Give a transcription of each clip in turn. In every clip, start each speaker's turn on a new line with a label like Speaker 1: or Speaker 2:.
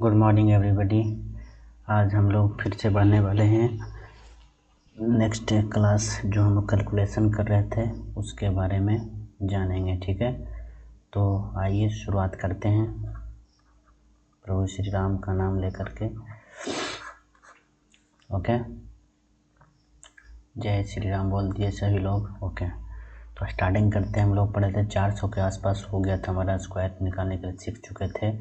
Speaker 1: Good morning everybody. आज हम लोग फिर से पढ़ने वाले हैं नेक्स्ट क्लास जो हम कैलकुलेशन कर रहे थे उसके बारे में जानेंगे। ठीक है, तो आइए शुरुआत करते हैं प्रभु श्री राम का नाम लेकर के। ओके, जय श्री राम बोल दिए सभी लोग। ओके, तो स्टार्टिंग करते हैं। हम लोग पढ़े थे 400 के आसपास हो गया था, हमारा स्क्वायर निकालने के लिए सीख चुके थे।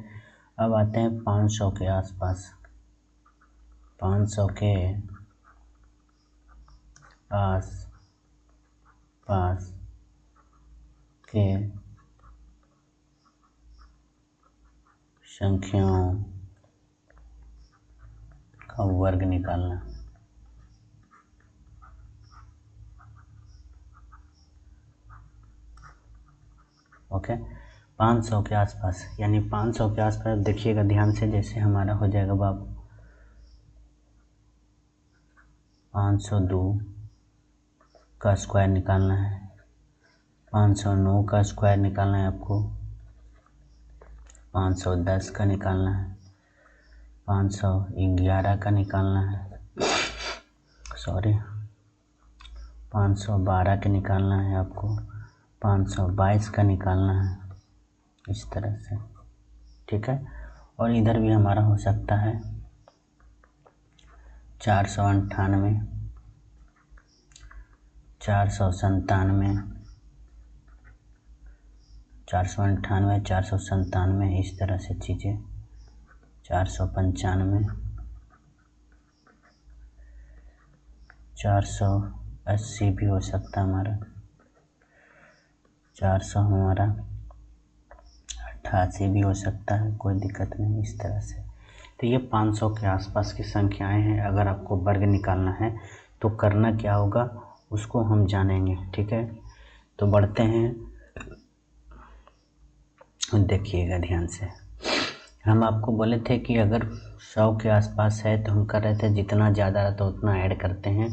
Speaker 1: अब आते हैं 500 के आसपास। 500 के आस पास के संख्याओं का वर्ग निकालना। ओके, 500 के आसपास यानी 500 के आसपास देखिएगा ध्यान से। जैसे हमारा हो जाएगा बाबू 502 का स्क्वायर निकालना है, 509 का स्क्वायर निकालना है आपको, 510 का निकालना है, 511 का निकालना है, 512 के निकालना है आपको, 522 का निकालना है, इस तरह से। ठीक है, और इधर भी हमारा हो सकता है 498, 497, 498, 497, इस तरह से चीज़ें, 495, 480 भी हो सकता है हमारा, 400 हमारा 88 भी हो सकता है, कोई दिक्कत नहीं, इस तरह से। तो ये 500 के आसपास की संख्याएं हैं। अगर आपको वर्ग निकालना है तो करना क्या होगा उसको हम जानेंगे। ठीक है, तो बढ़ते हैं, देखिएगा ध्यान से। हम आपको बोले थे कि अगर 100 के आसपास है तो हम कर रहे थे जितना ज़्यादा रहता है उतना ऐड करते हैं,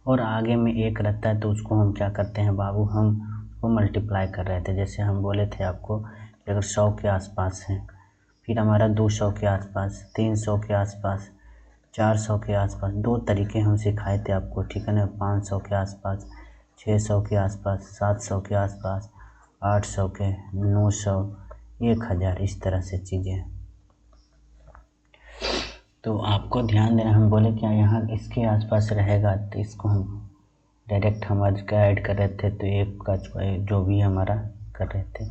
Speaker 1: और आगे में एक रहता है तो उसको हम क्या करते हैं बाबू, हम वो मल्टीप्लाई कर रहे थे। जैसे हम बोले थे आपको कि अगर 100 के आसपास है, फिर हमारा 200 के आसपास, 300 के आसपास, 400 के आसपास, दो तरीके हम सिखाए थे आपको। ठीक है ना, 500 के आसपास, 600 के आसपास, 700 के आसपास, 800 के, 900, 1000, इस तरह से चीज़ें। तो आपको ध्यान देना, हम बोले क्या यहाँ इसके आसपास रहेगा तो इसको हम डायरेक्ट हम आज का ऐड कर रहे थे, तो एक का जो भी हमारा कर रहे थे।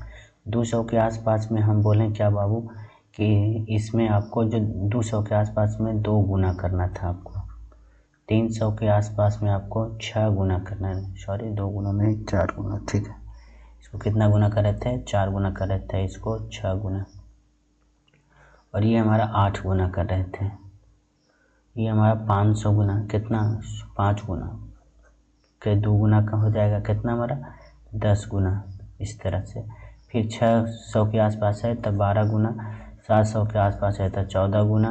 Speaker 1: 200 के आसपास में हम बोलें क्या बाबू कि इसमें आपको जो 200 के आसपास में 2 गुना करना था आपको, 300 के आसपास में आपको 6 गुना करना है, 2 गुना नहीं 4 गुना। ठीक है, इसको कितना गुना कर रहे थे, 4 गुना कर रहे थे, इसको 6 गुना, और ये हमारा 8 गुना कर रहे थे। ये हमारा 500 गुना, कितना 5 गुना के 2 गुना का हो जाएगा, कितना हमारा 10 गुना, इस तरह से। फिर 600 के आसपास है तो 12 गुना, 700 के आसपास है तो 14 गुना,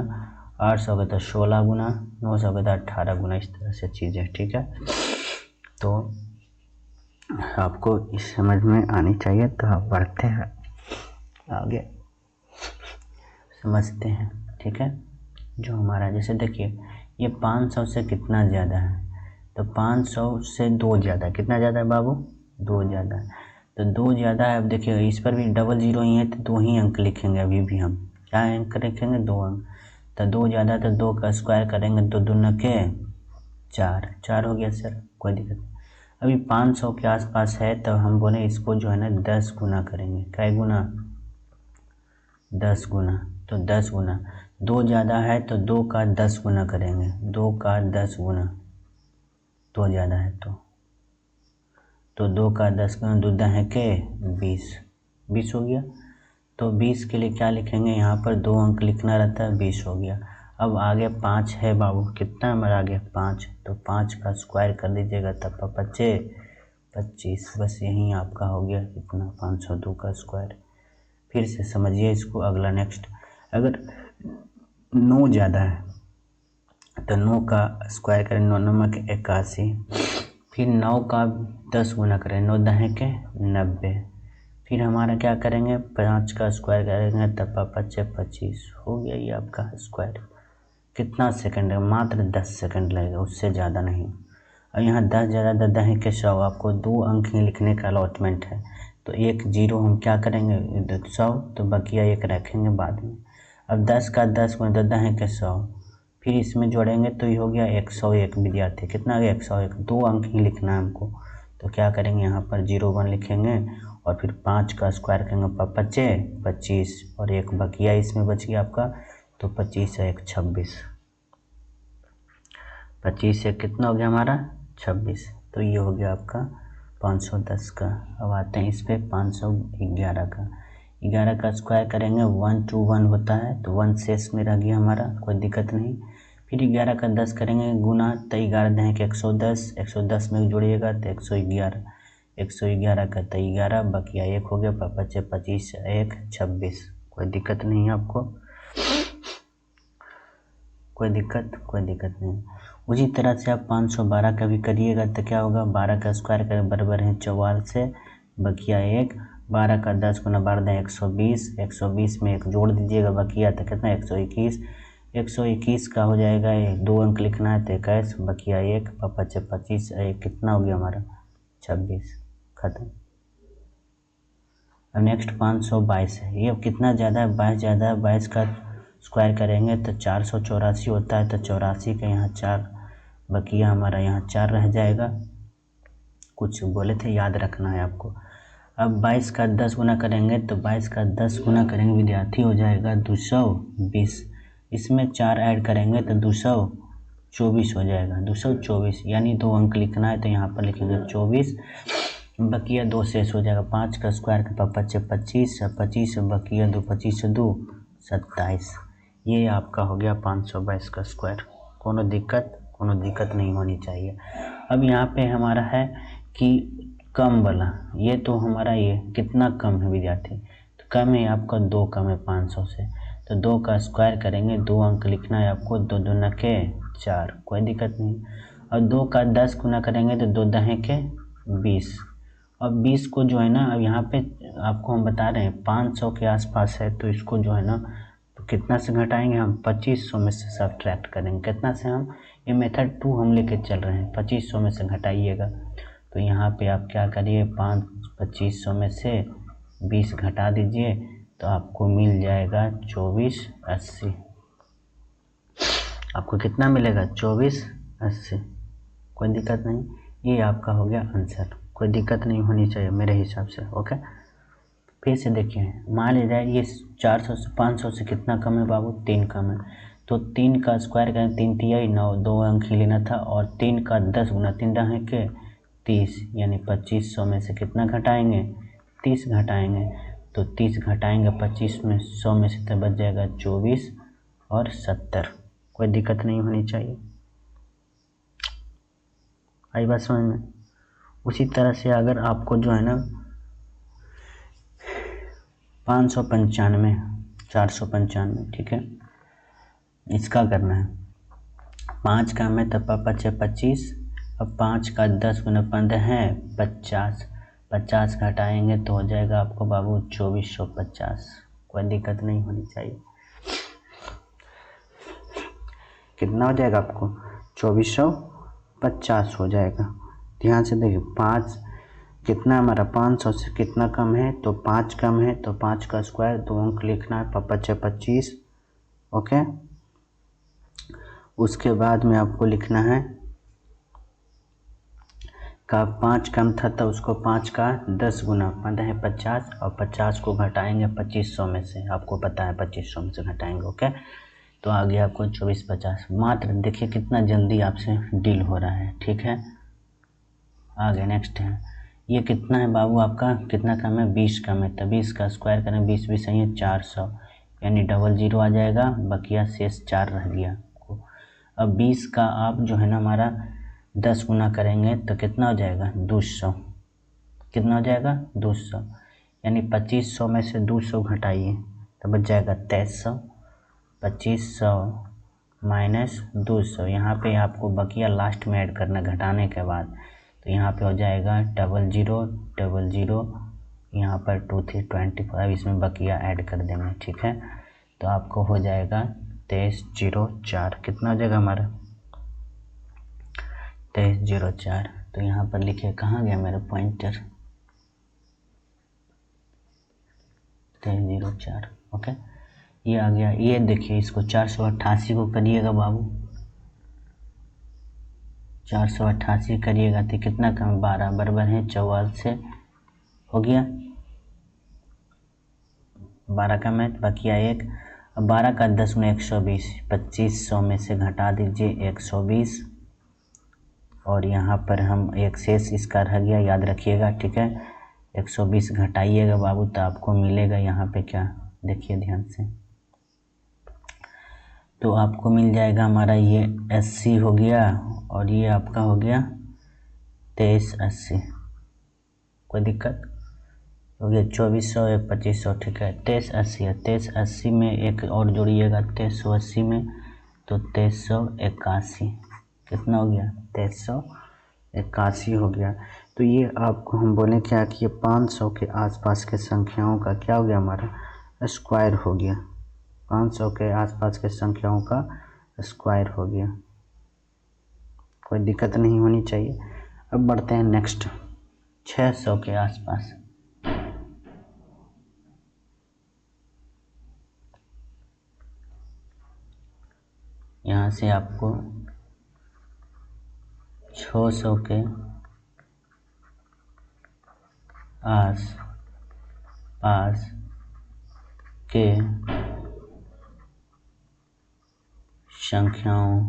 Speaker 1: 800 के तो 16 गुना, 900 के तो 18 गुना, इस तरह से चीज़ें। ठीक है, तो आपको इस समझ में आनी चाहिए। तो आप बढ़ते हैं आगे, समझते हैं। ठीक है, जो हमारा जैसे देखिए ये 500 से कितना ज़्यादा है, तो 500 से 2 ज़्यादा, कितना ज़्यादा है बाबू, 2 ज़्यादा है। तो 2 ज़्यादा है, अब देखिए इस पर भी डबल ज़ीरो ही है तो 2 ही अंक लिखेंगे। अभी भी हम क्या अंक लिखेंगे, 2 अंक। तो 2 ज़्यादा तो 2 का स्क्वायर करेंगे तो 2 दूना के 4, 4 हो गया सर, कोई दिक्कत नहीं। अभी 500 के आसपास है तो हम बोले इसको जो है ना 10 गुना करेंगे। क्या गुना, 10 गुना। तो 10 गुना, 2 ज़्यादा है तो 2 का 10 गुना करेंगे, 2 का 10 गुना, 2 ज़्यादा है तो 2 का 10 गुना, 2 दहें के 20, 20 हो गया। तो 20 के लिए क्या लिखेंगे, यहाँ पर 2 अंक लिखना रहता है, 20 हो गया। अब आगे 5 है बाबू, कितना हमारा आगे 5, तो 5 का स्क्वायर कर दीजिएगा तब 25, 25, बस यही आपका हो गया कितना, 502 का स्क्वायर। फिर से समझिए इसको, अगला नेक्स्ट, अगर 9 ज़्यादा है तो 9 का स्क्वायर करें, 9 नमक 81, फिर 9 का 10 गुना करें, 9 दहें के 90, फिर हमारा क्या करेंगे, 5 का स्क्वायर करेंगे तब 5 25 हो गया ये आपका स्क्वायर। कितना सेकंड है, मात्र 10 सेकंड लगेगा, उससे ज़्यादा नहीं। अब यहाँ 10 ज़्यादा 10 के 100, आपको 2 अंक ही लिखने का अलॉटमेंट है, तो 1 0 हम क्या करेंगे 100, तो बकिया 1 रखेंगे बाद में। अब 10 का 10 में 10 के 100, फिर इसमें जोड़ेंगे तो ये हो गया 101 विद्यार्थी। कितना आ गया 101, 2 अंक ही लिखना है हमको, तो क्या करेंगे यहाँ पर 01 लिखेंगे और फिर 5 का स्क्वायर करेंगे 5 25 और 1 बकिया इसमें बच गया आपका, तो 25 है 1 26, 25 से कितना हो गया हमारा 26, तो ये हो गया आपका 510 का। अब आते हैं इस पर 511 का। 11 का स्क्वायर करेंगे 1 2 1 होता है, तो 1 शेष में रह गया हमारा, कोई दिक्कत नहीं। फिर 11 का 10 करेंगे गुना, तो 11 10 के 110, 110 में जोड़िएगा तो 111, 111 का तो 11 बकिया 1 हो गया, 5 25 1 26, कोई दिक्कत नहीं है आपको, कोई दिक्कत नहीं। उसी तरह से आप 512 का भी करिएगा तो क्या होगा, 12 का स्क्वायर कर बराबर है 44 बकिया 1, 12 का 10 गुना 12 120, 120 में 1 जोड़ दीजिएगा बकिया तो कितना 121, 121 का हो जाएगा, 2 अंक लिखना है तो 21 बकिया 1 5 25 कितना हो गया हमारा 26, खत्म। अब नेक्स्ट 522 है, ये कितना ज़्यादा है 22 ज़्यादा है, 22 का स्क्वायर करेंगे तो 484 होता है, तो 84 का यहाँ 4 बकिया हमारा यहाँ 4 रह जाएगा, कुछ बोले थे याद रखना है आपको। अब 22 का 10 गुना करेंगे तो 22 का 10 गुना करेंगे विद्यार्थी हो जाएगा 220, इसमें 4 ऐड करेंगे तो 224 हो जाएगा, 224 यानी 2 अंक लिखना है तो यहाँ पर लिखेंगे 24 बकिया 2 शेष हो जाएगा, 5 का स्क्वायर का 5 25, 25 बकिया 2 25 2 27, ये आपका हो गया 522 का स्क्वायर। कोनो दिक्कत नहीं होनी चाहिए। अब यहाँ पे हमारा है कि कम वाला, ये तो हमारा ये कितना कम है विद्यार्थी, तो कम है आपका 2 कम है 500 से, तो 2 का स्क्वायर करेंगे, 2 अंक लिखना है आपको, 2 दूना के 4, कोई दिक्कत नहीं। और 2 का 10 गुना करेंगे तो 2 दहें के 20, और 20 को जो है ना, अब यहाँ पे आपको हम बता रहे हैं 500 के आसपास है, तो इसको जो है ना तो कितना से घटाएंगे हम 2500 में से सब्ट्रैक्ट करेंगे, कितना से हम, ये मेथड 2 हम लेके चल रहे हैं, 2500 में से घटाइएगा, तो यहाँ पे आप क्या करिए 2500 में से 20 घटा दीजिए तो आपको मिल जाएगा 2480, आपको कितना मिलेगा 2480, कोई दिक्कत नहीं, ये आपका हो गया आंसर, कोई दिक्कत नहीं होनी चाहिए मेरे हिसाब से। ओके, फिर से देखिए, मान लीजिए ये 400 से 500 से कितना कम है बाबू, 3 कम है, तो 3 का स्क्वायर करें, 3 तिया 9, 2 अंक ही लेना था, और 3 का 10 गुना 3 दहें के 30, यानी 2500 में से कितना घटाएंगे 30 घटाएंगे, तो 30 घटाएंगे 25 में 100 में से तो बच जाएगा 24 और 70, कोई दिक्कत नहीं होनी चाहिए, आई बात समझ में। उसी तरह से अगर आपको जो है ना 595 495, ठीक है, इसका करना है, 5 का में तो 5 25, अब 5 का 10 गुना 15 है 50, 50 घटाएंगे तो हो जाएगा आपको बाबू 2450, कोई दिक्कत नहीं होनी चाहिए, कितना हो जाएगा आपको 2450 हो जाएगा। ध्यान से देखिए, 5 कितना हमारा 500 से कितना कम है, तो 5 कम है, तो 5 का स्क्वायर 2 अंक लिखना है 5 25, ओके। उसके बाद में आपको लिखना है का 5 कम था तो उसको 5 का 10 गुना 15 है 50, और 50 को घटाएंगे 2500 में से, आपको पता है 2500 में से घटाएंगे, ओके, तो आ गया आपको 2450। मात्र देखिए कितना जल्दी आपसे डील हो रहा है, ठीक है। आगे नेक्स्ट है, ये कितना है बाबू आपका, कितना कम है 20 कम है, तो 20 का स्क्वायर करें, 20 20 सही है 400, यानी 00 आ जाएगा, बकिया शेष 4 रह गया। अब 20 का आप जो है ना हमारा 10 गुना करेंगे तो कितना हो जाएगा 200, कितना हो जाएगा 200, यानी 2500 में से 200 घटाइए तो बच जाएगा 2300, 2500 माइनस 200, यहाँ पे आपको बकिया लास्ट में ऐड करना घटाने के बाद, तो यहाँ पे हो जाएगा 00 00 यहाँ पर 2 3 25 इसमें बकिया ऐड कर देंगे, ठीक है। तो आपको हो जाएगा 2304, कितना हो जाएगा हमारा 2304। तो यहाँ पर लिखिए, कहाँ गया मेरा पॉइंटर, 2304, ओके। ये आ गया। ये देखिए, इसको 488 को करिएगा बाबू, 488 करिएगा तो कितना कम, 12 बराबर है 44 से, हो गया 12 का मैथ, बकिया 1। अब 12 का 10 में 120, 2500 में से घटा दीजिए 120, और यहाँ पर हम एक शेष इसका रह गया, याद रखिएगा, ठीक है। 120 घटाइएगा बाबू तो आपको मिलेगा यहाँ पे क्या, देखिए ध्यान से, तो आपको मिल जाएगा हमारा ये 80 हो गया, और ये आपका हो गया 2380, कोई दिक्कत हो गया, 2400 एक 2500, ठीक है। 2380 है, 2380 में एक और जोड़िएगा 2380 में, तो 2381, कितना हो गया 2381 हो गया। तो ये आपको हम बोले क्या कि ये 500 के आसपास के संख्याओं का क्या हो गया, हमारा स्क्वायर हो गया, 500 के आसपास के संख्याओं का स्क्वायर हो गया, कोई दिक्कत नहीं होनी चाहिए। अब बढ़ते हैं नेक्स्ट, 600 के आसपास। यहाँ से आपको 600 के आस पास के संख्याओं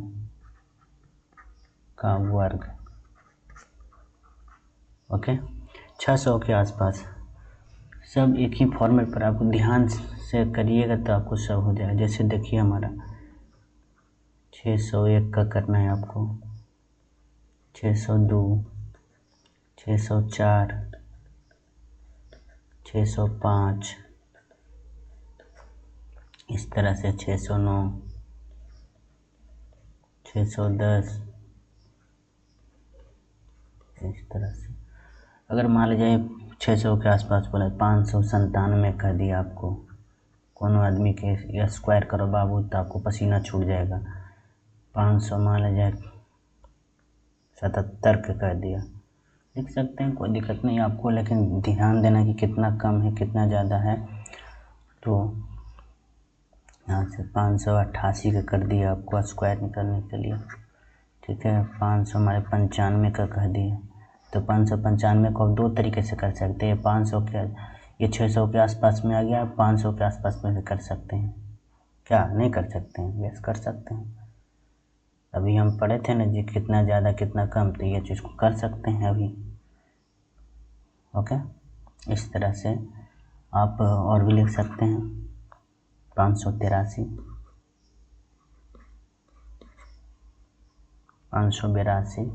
Speaker 1: का वर्ग, ओके। 600 के आसपास सब एक ही फॉर्मेट पर, आपको ध्यान से करिएगा तो आपको सब हो जाएगा। जैसे देखिए हमारा 601 का करना है आपको, 602, 604, 605, इस तरह से 609, 610, इस तरह से। अगर मान लीजिए 600 के आसपास बोला, 597 कर दिया आपको, कोनो आदमी के स्क्वायर करो बाबू तो आपको पसीना छूट जाएगा। 500 मान लीजिए 77 के कर दिया, लिख सकते हैं, कोई दिक्कत नहीं आपको, लेकिन ध्यान देना कि कितना कम है कितना ज़्यादा है। तो यहाँ से 588 का कर दिया आपको स्क्वायर निकालने के लिए, ठीक है। 500 हमारे 95 का कर दिया, तो 595 को आप दो तरीके से कर सकते हैं, 500 के, ये 600 के आसपास में आ गया, 500 के आसपास में भी कर सकते हैं, क्या नहीं कर सकते हैं, यस कर सकते हैं। अभी हम पढ़े थे ना जी, कितना ज़्यादा कितना कम, तो ये चीज़ को कर सकते हैं अभी, ओके। इस तरह से आप और भी लिख सकते हैं, 583, 582,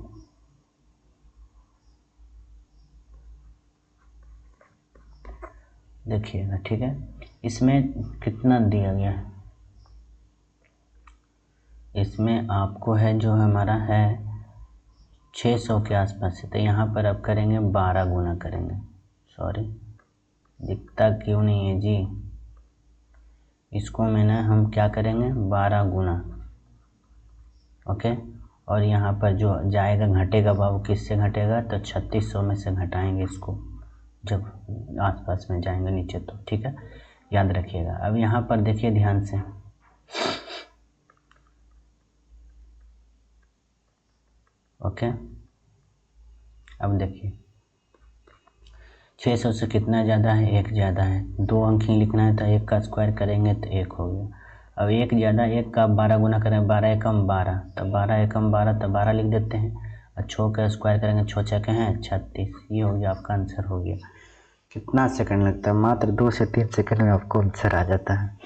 Speaker 1: देखिएगा, ठीक है। इसमें कितना दिया गया है, इसमें आपको है जो हमारा है 600 के आसपास है, तो यहाँ पर अब करेंगे 12 गुना करेंगे, सॉरी दिखता क्यों नहीं है जी, इसको मैंने हम क्या करेंगे 12 गुना, ओके। और यहाँ पर जो जाएगा घटेगा बाबू, किससे घटेगा, तो 3600 में से घटाएंगे इसको, जब आसपास में जाएंगे नीचे तो, ठीक है, याद रखिएगा। अब यहाँ पर देखिए ध्यान से, ओके। अब देखिए 600 से कितना ज़्यादा है, एक ज़्यादा है, दो अंक ही लिखना है, तो एक का स्क्वायर करेंगे तो एक हो गया। अब एक ज़्यादा, एक का 12 गुना करें, 12 एकम 12, तो 12 एकम 12, तो 12 लिख देते हैं, और 6 का स्क्वायर करेंगे, 6 छक्के हैं 36, ये हो गया आपका आंसर हो गया। कितना सेकंड लगता है, मात्र 2 से 3 सेकंड में आपको आंसर आ जाता है।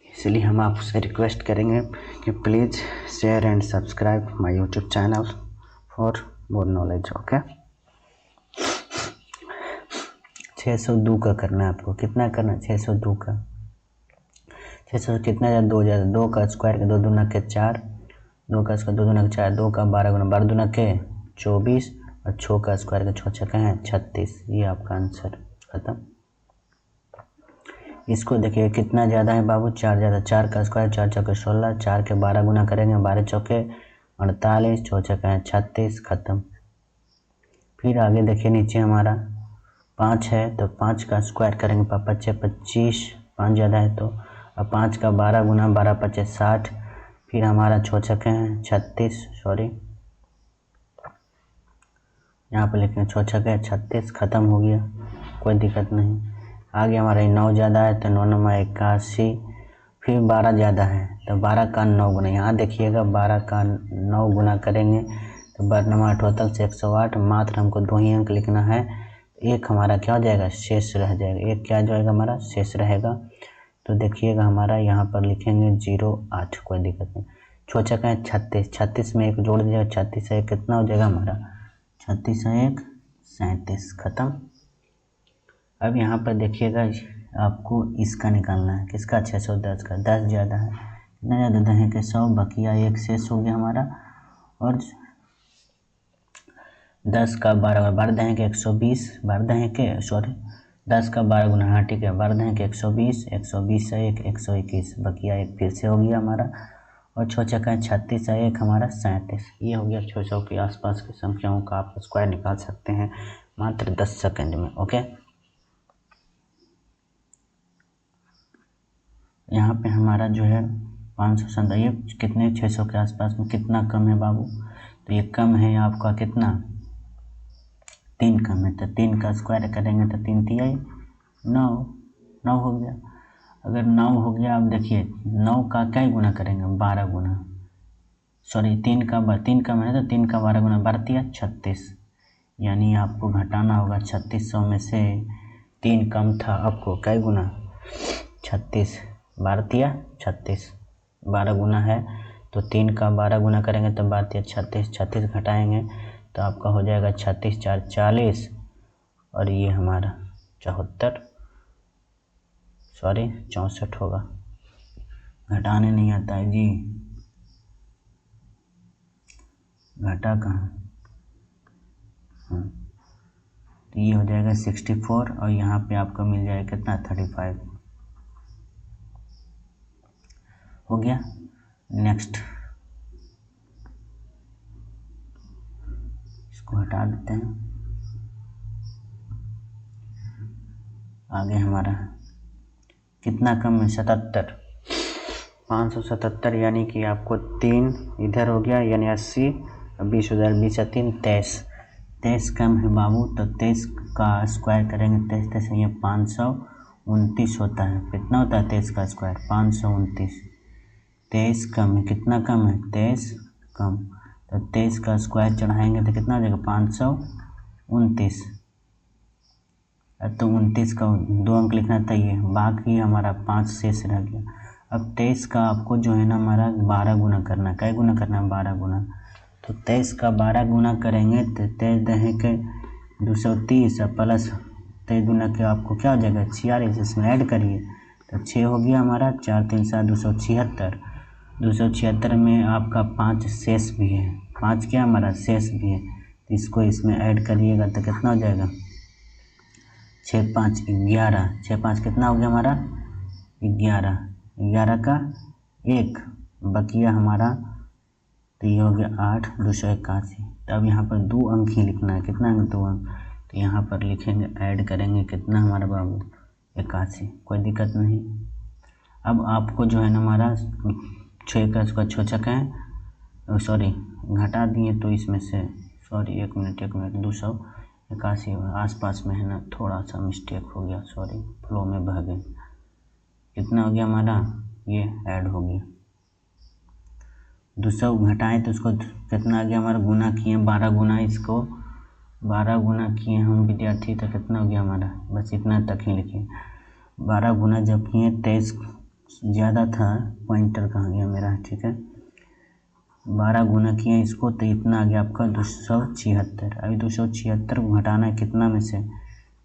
Speaker 1: इसलिए हम आपसे रिक्वेस्ट करेंगे कि please share and subscribe my YouTube channel for more knowledge, okay. 602 का करना है आपको, कितना करना है 602 का, 600 कितना ज़्यादा, 2 ज़्यादा, 2 का स्क्वायर के 2 दूना के 4, 2 का स्क्वायर 2 दूना के 4, 2 का 12 गुना 12 दूना के 24, और 6 का स्क्वायर का 6 छक्के हैं 36। ये आपका आंसर खत्म। इसको देखिए कितना ज़्यादा है बाबू, 4 ज़्यादा। 4 का स्क्वायर 4 चौके 16, 4 के 12 गुना करेंगे, 12 चौके 48, 6 छक्के हैं 36, खत्म। फिर आगे देखिए नीचे हमारा 5 है तो 5 का स्क्वायर करेंगे, 5 5 25, 5 ज़्यादा है तो, अब 5 का 12 गुना 12 5 60, फिर हमारा 6 छक्के हैं 36, सॉरी यहाँ पर लिखेंगे 6 छक्के 36, ख़त्म हो गया, कोई दिक्कत नहीं। आगे हमारा 9 ज़्यादा है तो 9 9 81, फिर 12 ज़्यादा है तो 12 का 9 गुना, यहाँ देखिएगा 12 का 9 गुना करेंगे तो 12 टोटल से 108, मात्र हमको 2 ही अंक लिखना है। एक हमारा क्या हो जाएगा, शेष रह जाएगा, एक क्या जाएगा हमारा शेष रहेगा। तो देखिएगा हमारा यहाँ पर लिखेंगे 08, कोई दिक्कत नहीं। 6 छक्के 36, 36 में एक जोड़ दीजिएगा, 36 से 1 कितना हो जाएगा हमारा, 36 से 1 37, ख़त्म। अब यहाँ पर देखिएगा आपको इसका निकालना है, किसका 610 का, 10 ज़्यादा है, कितना ज़्यादा 10 के 100, बकिया 1 शेष हो गया हमारा, और 10 का 12 10 के 120, 10 के सॉरी 10 का 12 गुना, हाँ ठीक है, 10 के 120, 120 से 1 121, बकिया 1 फिर से हो गया हमारा, और 6 छक्का 36 से 1 हमारा 37। ये हो गया 600 के आसपास की संख्याओं का आप स्क्वायर निकाल सकते हैं मात्र 10 सेकंड में। ओके, यहाँ पे हमारा जो है 500 ये कितने 600 के आसपास में कितना कम है बाबू, तो ये कम है आपका कितना, 3 कम है, तो 3 का स्क्वायर करेंगे तो 3 तिया 9, 9 हो गया। अगर 9 हो गया, अब देखिए 9 का क्या गुना करेंगे, 12 गुना, सॉरी 3 का कम है तो 3 का 12 गुना, 12 तिया 36, यानी आपको घटाना होगा 3600 में से 3 कम था, आपको क्या गुना 36, 12 तिया 36, 12 गुना है तो 3 का 12 गुना करेंगे तो 12 तिया 36, 36 घटाएंगे तो आपका हो जाएगा 36 4 40, और ये हमारा 74, सॉरी 64 होगा, घटाने नहीं आता है जी, घटा कहाँ, हाँ तो ये हो जाएगा 64, और यहाँ पे आपको मिल जाएगा कितना 35, हो गया। नेक्स्ट इसको हटा देते हैं, आगे हमारा कितना कम है 77, 577, यानी कि आपको 3 इधर हो गया, यानी 80, 20 उधर, 20 3 23, 23 कम है बाबू, तो 23 का स्क्वायर करेंगे, 23 23 ये 529 होता है, कितना होता है 23 का स्क्वायर 529, 23 कम है, कितना कम है 23 कम, तो 23 का स्क्वायर चढ़ाएंगे तो कितना हो जाएगा 529, तो 29 का 2 अंक लिखना चाहिए, बाकी हमारा 5 शेष रह गया। अब 23 का आपको जो है ना हमारा 12 गुना करना है, क्या गुना करना है 12 गुना, तो 23 का 12 गुना करेंगे तो 23 दहे के 230 और प्लस 23 गुना के आपको क्या हो जाएगा 46, इसमें ऐड करिए तो 6 हो गया हमारा, 4 3 7 276, 276 में आपका 5 शेष भी है, 5 क्या हमारा शेष भी है, तो इसको इसमें ऐड करिएगा तो कितना हो जाएगा 6 5 11, 6 5 कितना हो गया हमारा 11, 11 का 1, बकिया हमारा तो ये हो गया 8 281, तो अब यहाँ पर 2 अंक ही लिखना है, कितना अंक 2 अंक, तो यहाँ पर लिखेंगे ऐड करेंगे कितना हमारा बाबू 81, कोई दिक्कत नहीं। अब आपको जो है ना हमारा 6 का इसका 6 छक्का है, सॉरी घटा दिए तो इसमें से, सॉरी 1 मिनट 281 आसपास में है ना, थोड़ा सा मिस्टेक हो गया, सॉरी फ्लो में बह गए, कितना हो गया हमारा ये ऐड हो गया, 200 घटाएं तो उसको कितना आ गया हमारा, गुना किए 12 गुना, इसको 12 गुना किए हम विद्यार्थी, तो कितना हो गया हमारा, बस इतना तक ही लिखिए, 12 गुना जब किए 23 ज़्यादा था, पॉइंटर कहाँ गया मेरा, ठीक है 12 गुना किए इसको तो इतना आ गया आपका 276, अभी 276 को घटाना है कितना में से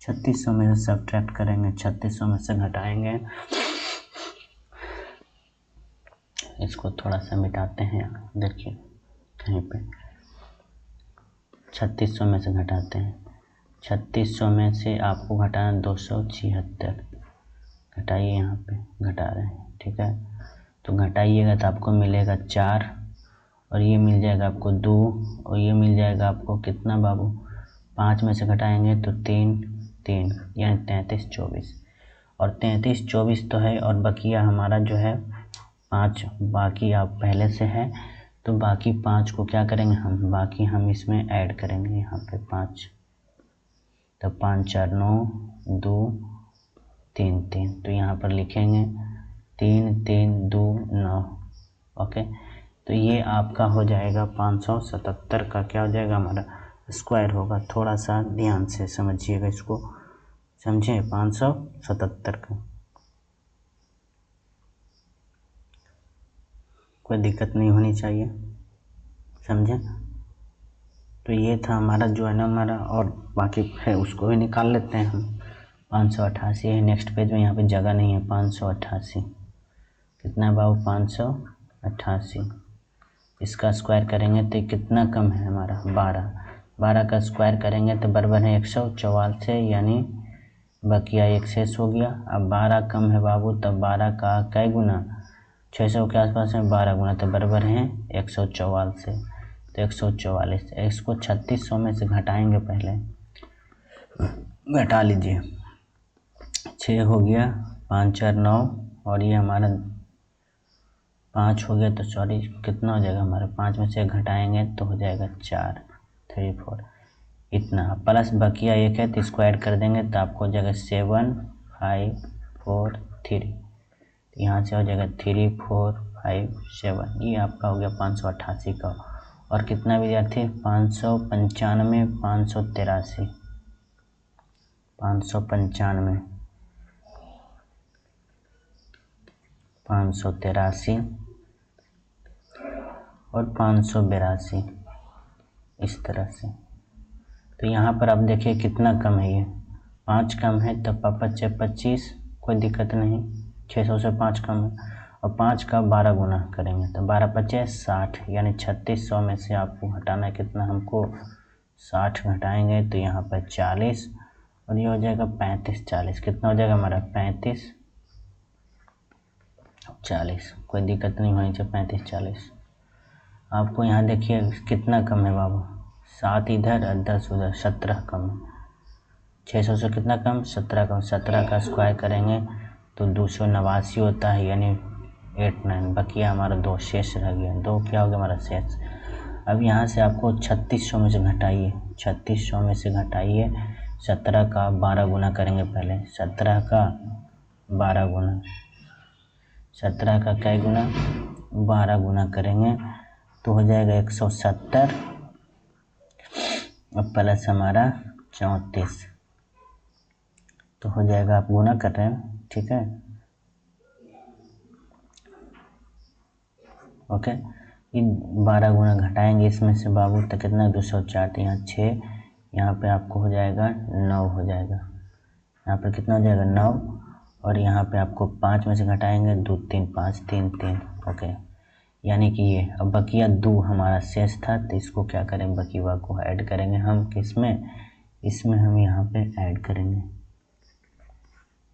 Speaker 1: 3600 में से सब्ट्रैक्ट करेंगे, 3600 में से घटाएंगे, इसको थोड़ा सा मिटाते हैं, देखिए कहीं पे 3600 में से घटाते हैं। 3600 में से आपको घटाना 276, घटाइए, यहाँ पे घटा रहे हैं, ठीक है। तो घटाइएगा तो आपको मिलेगा 4, और ये मिल जाएगा आपको 2, और ये मिल जाएगा आपको कितना बाबू, 5 में से घटाएंगे तो 3, 3 यानी 33, 24, और 33, 24 तो है, और बकिया हमारा जो है 5 बाकी आप पहले से है, तो बाकी 5 को क्या करेंगे हम, बाकी हम इसमें ऐड करेंगे यहाँ पे 5, तो 5 4 9 2 3 3, तो यहाँ पर लिखेंगे 3 3 2 9। ओके, तो ये आपका हो जाएगा 577 का क्या हो जाएगा, हमारा स्क्वायर होगा। थोड़ा सा ध्यान से समझिएगा इसको, समझे, 577 का। कोई दिक्कत नहीं होनी चाहिए, समझे। तो ये था हमारा जो है ना हमारा, और बाकी है उसको भी निकाल लेते हैं हम। 588 है नेक्स्ट पेज में, यहाँ पे जगह नहीं है। 588 कितना है बाबू, 588, इसका स्क्वायर करेंगे तो कितना कम है हमारा, 12, 12 का स्क्वायर करेंगे तो बराबर है 144, यानी बकिया एक शेष हो गया। अब 12 कम है बाबू, तब 12 का कै गुना, 600 के आसपास है, 12 गुना, तो बराबर है 144, तो 144। इसको 3600 में से घटाएंगे, पहले घटा लीजिए, 6 हो गया, 5 4 9, और ये हमारा 5 हो गया, तो सॉरी कितना हो जाएगा हमारा, 5 में से घटाएंगे तो हो जाएगा 4 3 4, इतना प्लस बकिया 1 है, तो इसको ऐड कर देंगे तो आपको हो जाएगा 7 5 4 3, यहाँ से हो जाएगा 3 4 5 7, ये आपका हो गया 588 का। और कितना विद्यार्थी, 595 583, 595 583 और 582, इस तरह से। तो यहाँ पर आप देखिए कितना कम है, ये 5 कम है, तब 5 25, कोई दिक्कत नहीं, 600 से 5 कम है, और 5 का 12 गुना करेंगे तो 12 5 60, यानी 3600 में से आपको घटाना है कितना, हमको 60 घटाएंगे तो यहाँ पर 40, और ये हो जाएगा 35 40, कितना हो जाएगा हमारा 35 40, कोई दिक्कत नहीं होनी चाहिए, 35 40। आपको यहाँ देखिए कितना कम है बाबू, 7 इधर और 10 उधर, 17 कम है, 600 से कितना कम, 17 कम, 17 का स्क्वायर करेंगे तो 289 होता है, यानी 8 9, बकिया हमारा 2 शेष रह गया, 2 क्या हो गया हमारा शेष। अब यहाँ से आपको 3600 में से घटाइए, 3600 में से घटाइए, 17 का 12 गुना करेंगे, पहले 17 का 12 गुना, 17 का क्या गुना, 12 गुना करेंगे तो हो जाएगा 170, अब प्लस हमारा 34, तो हो जाएगा, आप गुना कर रहे हैं, ठीक है, ओके। ये 12 गुना घटाएंगे इसमें से बाबू तो कितना, 204, तो यहाँ 6, यहाँ पे आपको हो जाएगा 9 हो जाएगा, यहाँ पर कितना हो जाएगा 9, और यहाँ पे आपको 5 में से घटाएंगे 2 3 5 3 3, ओके, यानी कि ये अब बकिया 2 हमारा शेष था, तो इसको क्या करें, बकिया को ऐड करेंगे हम किसमें, इसमें हम यहाँ पे ऐड करेंगे,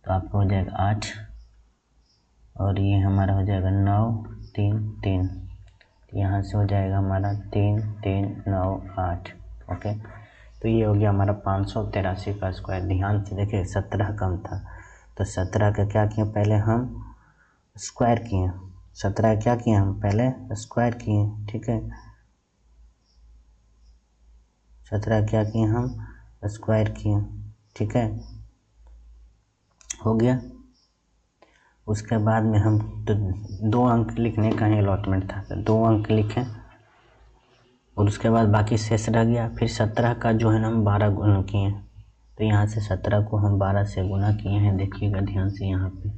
Speaker 1: तो आपको हो जाएगा 8, और ये हमारा हो जाएगा 9 3 3, यहाँ से हो जाएगा हमारा 3 3 9 8, ओके। तो ये हो गया हमारा 583 का स्क्वायर। ध्यान से देखिए 17 कम था, तो 17 का क्या किए, पहले हम स्क्वायर किए, 17 क्या किए हम पहले स्क्वायर किए, ठीक है, 17 क्या किए हम स्क्वायर किए, ठीक है, हो गया। उसके बाद में हम तो 2 अंक लिखने का ही अलॉटमेंट था, तो 2 अंक लिखें, और उसके बाद बाकी शेष रह गया। फिर 17 का जो है ना हम 12 गुना किए, तो यहाँ से 17 को हम 12 से गुना किए हैं, देखिएगा ध्यान से, यहाँ पे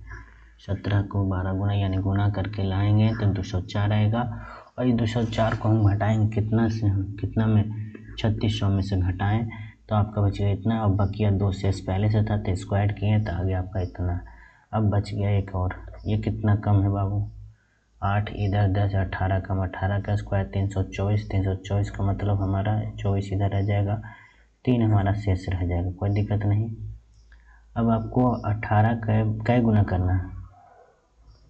Speaker 1: 17 को 12 गुना यानी गुना करके लाएंगे तो 204 आएगा, और ये 204 को हम घटाएंगे कितना से, हम कितना में 3600 में से घटाएं तो आपका बचेगा इतना, और बकिया 2 शेष पहले से था तो स्क्वायर किए तो आगे आपका इतना। अब बच गया एक और, ये कितना कम है बाबू, 8 इधर 10 18 कम 18 का स्क्वायर 324, 324 का मतलब हमारा 24 इधर रह जाएगा, 3 हमारा शेष रह जाएगा, कोई दिक्कत नहीं। अब आपको 18 का गुना करना है,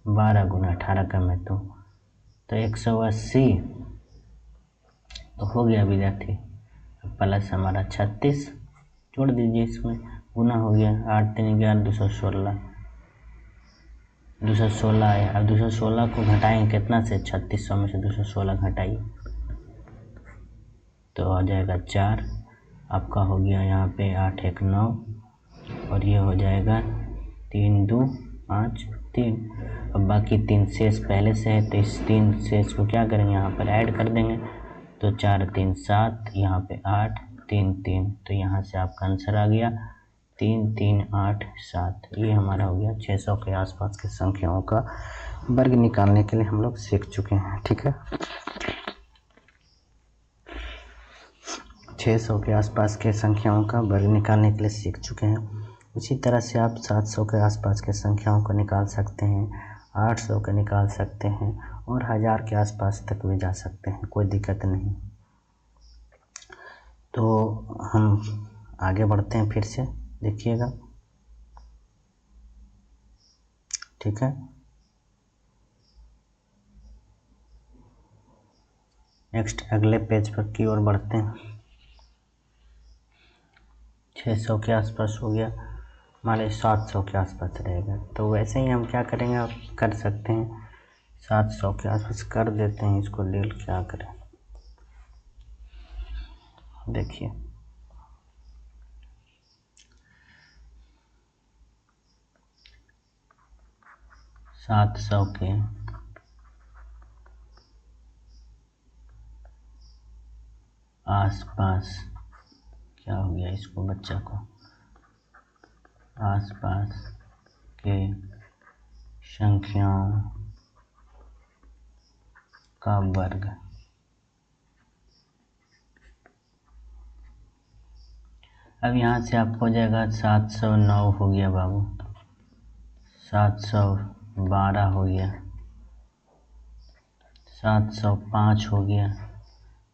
Speaker 1: 12 गुना 18 का में तो 180 तो हो गया विद्यार्थी, प्लस हमारा 36 जोड़ दीजिए, इसमें गुना हो गया, 8 3 11 216, 216 आया। अब 216 को घटाएंगे कितना से, 3600 में से 216 घटाइए तो आ जाएगा 4, आपका हो गया यहाँ पे 8 1 9 और ये हो जाएगा 3 2 5 3। अब बाकी 3 शेष पहले से है तो इस 3 शेष को क्या करेंगे, यहाँ पर ऐड कर देंगे, तो 4 3 7, यहाँ पे 8 3 3, तो यहाँ से आपका आंसर आ गया 3 3 8 7। ये हमारा हो गया 600 के आसपास की संख्याओं का वर्ग निकालने के लिए हम लोग सीख चुके हैं। ठीक है, 600 के आसपास के संख्याओं का वर्ग निकालने के लिए सीख चुके हैं। उसी तरह से आप 700 के आसपास के संख्याओं को निकाल सकते हैं, 800 के निकाल सकते हैं और 1000 के आसपास तक भी जा सकते हैं, कोई दिक्कत नहीं। तो हम आगे बढ़ते हैं, फिर से देखिएगा। ठीक है, नेक्स्ट अगले पेज पर की ओर बढ़ते हैं। 600 के आसपास हो गया, मान लीजिए 700 के आसपास रहेगा, तो वैसे ही हम क्या करेंगे, आप कर सकते हैं 700 के आसपास कर देते हैं, इसको डील क्या करें, देखिए 700 के आसपास क्या हो गया, इसको बच्चा को आसपास के संख्याओं का वर्ग। अब यहाँ से आपको हो जाएगा 709 हो गया बाबू, 712 हो गया, 705 हो गया।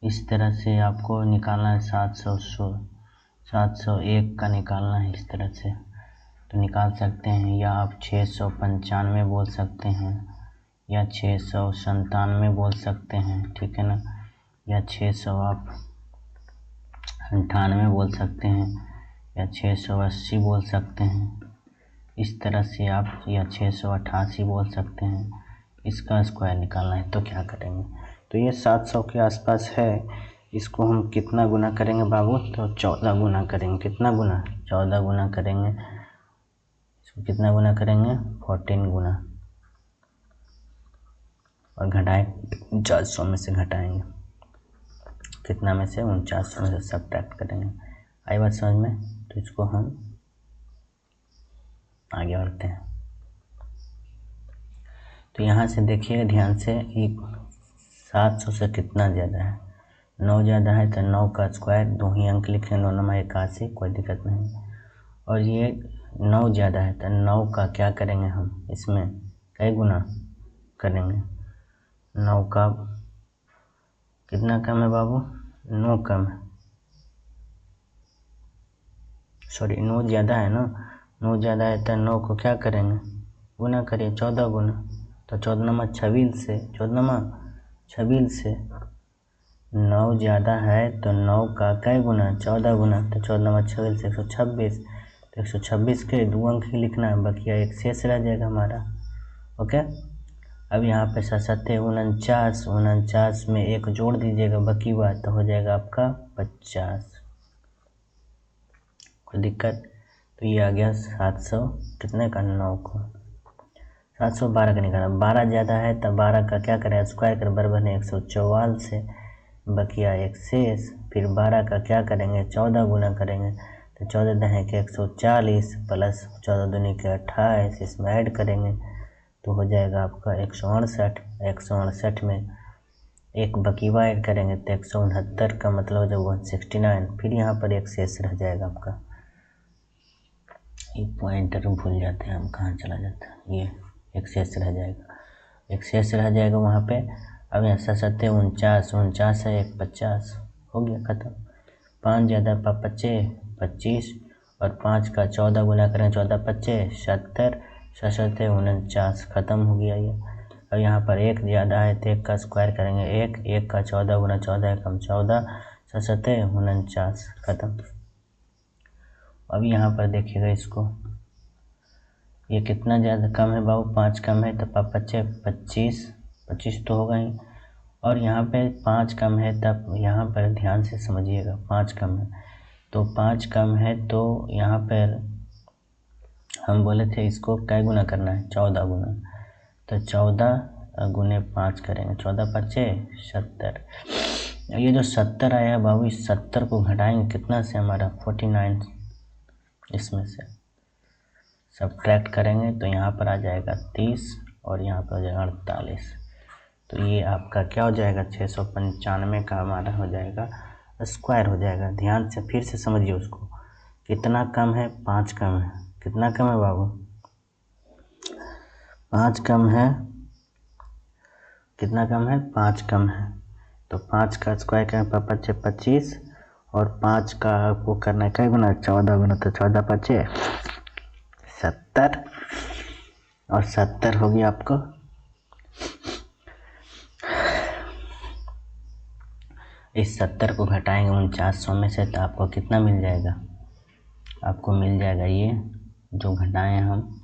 Speaker 1: इस तरह से आपको निकालना है 701 का निकालना है, इस तरह से तो निकाल सकते हैं, या आप 695 बोल सकते हैं, या 697 बोल सकते हैं, ठीक है ना, या 698 बोल सकते हैं, या 680 बोल सकते हैं, इस तरह से आप, या 688 बोल सकते हैं। इसका स्क्वायर निकालना है तो क्या करेंगे, तो ये 700 के आसपास है, इसको हम कितना गुना करेंगे बाबू, तो 14 गुना करेंगे। कितना गुना, 14 गुना करेंगे। इसको कितना गुना करेंगे, 14 गुना, और घटाए 4900 में से घटाएंगे, कितना में से, 4900 में से सब्ट्रैक्ट करेंगे। आई बात समझ में, तो इसको हम आगे बढ़ते हैं। तो यहाँ से देखिए ध्यान से, ये 700 से कितना ज़्यादा है, 9 ज़्यादा है, तो 9 का स्क्वायर, 2 ही अंक लिखे, 9 9 81, कोई दिक्कत नहीं। और ये 9 ज़्यादा है तो 9 का क्या करेंगे हम, इसमें कई गुना करेंगे, 9 का कितना कम है बाबू, 9 कम है, सॉरी 9 ज़्यादा है ना, 9 ज़्यादा है तो 9 को क्या करेंगे, गुना करिए, 14 गुना, तो 14 26 से, 14 से 9 ज़्यादा है तो 9 का कई गुना, 14 गुना, तो 14 26 से 126, तो 126 के 2 अंक ही लिखना है, बकिया एक शेष रह जाएगा हमारा। ओके, अब यहाँ पे 7 49 में एक जोड़ दीजिएगा बकी हुआ, तो हो जाएगा आपका 50, कोई दिक्कत। तो ये आ गया 700 कितने का, 9 को 712 का निकालना, 12 ज़्यादा है तो 12 का क्या करें, स्क्वायर कर बराबर है 144 से, बकिया एक शेष, फिर 12 का क्या करेंगे, 14 गुना करेंगे, तो 14 दहें के 140 प्लस 14 दूनी के 28, इसमें ऐड करेंगे तो हो जाएगा आपका 168। 168 में एक बकीवा ऐड करेंगे तो 169 का मतलब हो जाएगा 169, फिर यहाँ पर एक शेष रह जाएगा आपका, ये पॉइंटर भूल जाते हैं हम, कहाँ चला जाता है, ये एक शेष रह जाएगा। एक शेष रह जाएगा वहाँ पे। अब यहाँ 7 49, 49 है 1 50, हो गया ख़त्म। 5 ज़्यादा 25, 25 और 5 का 14 गुना करें 14 25 70, 7 49, ख़त्म हो गया ये। अब यहाँ पर 1 ज़्यादा है तो 1 का स्क्वायर करेंगे 1 का 14 गुना 14 कम 14, 7 49, ख़त्म। अब यहाँ पर देखिएगा इसको, ये कितना ज़्यादा कम है बाबू, 5 कम है तो 25, 25 तो होगा ही। और यहाँ पे 5 कम है तब यहाँ पर ध्यान से समझिएगा, 5 कम है तो 5 कम है तो यहाँ पर हम बोले थे इसको क्या गुना करना है, 14 गुना। तो 14 गुने 5 करेंगे, 14 25 70। ये जो 70 आया बाबू, इस 70 को घटाएंगे कितना से, हमारा 49, इसमें से सब्ट्रैक्ट करेंगे तो यहाँ पर आ जाएगा 30 और यहाँ पर हो जाएगा 48। तो ये आपका क्या हो जाएगा, 695 का हमारा हो जाएगा, स्क्वायर हो जाएगा। ध्यान से फिर से समझिए उसको, कितना कम है, 5 कम है। कितना कम है बाबू, 5 कम है। कितना कम है, 5 कम है। तो 5 का स्क्वायर करें 5 25 और 5 का आपको करना है क्या गुना, 14 गुना। तो 14 25 70 और 70 हो गया आपको। इस 70 को घटाएंगे 4900 में से तो आपको कितना मिल जाएगा, आपको मिल जाएगा ये जो घटाएं हम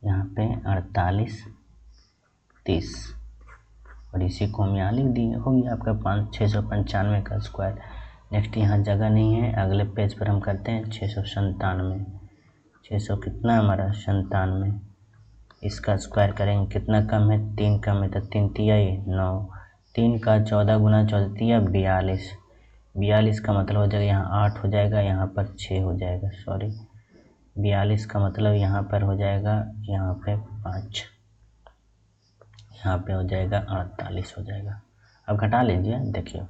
Speaker 1: यहाँ पे 48 30 और इसी को हम यहाँ लिख दिए, हो गया आपका 695 का स्क्वायर। नेक्स्ट यहाँ जगह नहीं है, अगले पेज पर हम करते हैं 697। 600 कितना हमारा 97, इसका स्क्वायर करेंगे कितना कम है, 3 कम है तो 3 तिया 9, 3 का 14 गुना 14 तिया 42, 42 का मतलब हो जाएगा यहाँ 8 हो जाएगा, यहाँ पर 6 हो जाएगा, सॉरी 42 का मतलब यहाँ पर हो जाएगा, यहाँ पे 5, यहाँ पे हो जाएगा 48 हो जाएगा। अब घटा लीजिए, देखिए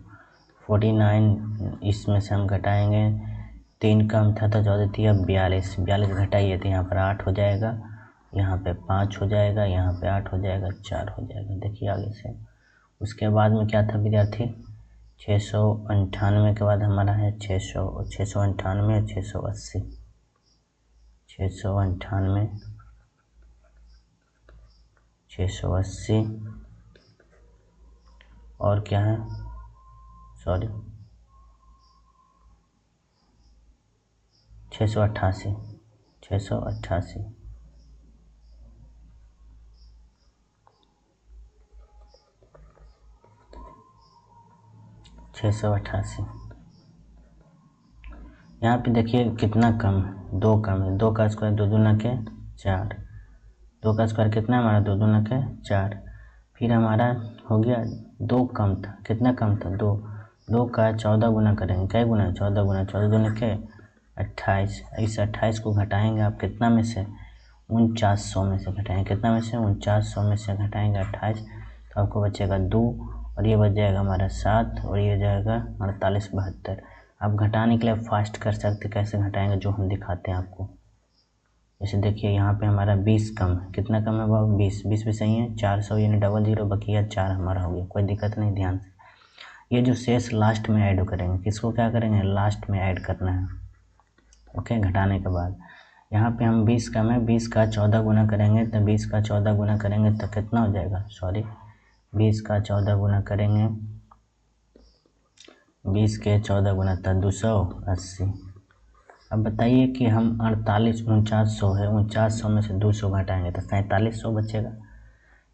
Speaker 1: 49 इसमें से हम घटाएंगे, 3 कम था तो 14 तिया 42, 42 घटाइए तो यहाँ पर 8 हो जाएगा, यहाँ पे 5 हो जाएगा, यहाँ पे 8 हो जाएगा, 4 हो जाएगा। देखिए आगे से उसके बाद में क्या था विद्यार्थी, 698 के बाद हमारा है 698 680, 698 680 और क्या है, सॉरी 688 688 688। यहाँ पे देखिए कितना कम है, 2 कम है, 2 का स्क्वायर 2 दूना के 4, 2 का स्क्वायर कितना है हमारा, 2 दूना के 4। फिर हमारा हो गया 2 कम था, कितना कम था 2, 2 का 14 गुना करेंगे, क्या गुना 14 गुना 14 दूना के 28। इस 28 को घटाएंगे आप कितना में से, 4900 में से घटाएंगे, कितना में से 4900 में से घटाएंगे 28 तो आपको बचेगा 2 और ये बच जाएगा हमारा 7 और ये जाएगा 48 72। आप घटाने के लिए फास्ट कर सकते, कैसे घटाएंगे जो हम दिखाते हैं आपको। जैसे देखिए यहाँ पे हमारा 20 कम है, कितना कम है बाबू 20, 20 भी सही है, 400 यानी 00 बकिया 4 हमारा हो गया, कोई दिक्कत नहीं। ध्यान से ये जो शेष लास्ट में ऐड करेंगे, किसको क्या करेंगे, लास्ट में ऐड करना है, ओके। घटाने के बाद यहाँ पे हम 20 कम है, 20 का 14 गुना करेंगे तो 20 का 14 गुना करेंगे तो कितना हो जाएगा, सॉरी 20 का 14 गुना करेंगे, 20 के 14 गुना तो 280। अब बताइए कि हम 4900 है, 4900 में से 200 घटाएंगे तो 4700 बचेगा,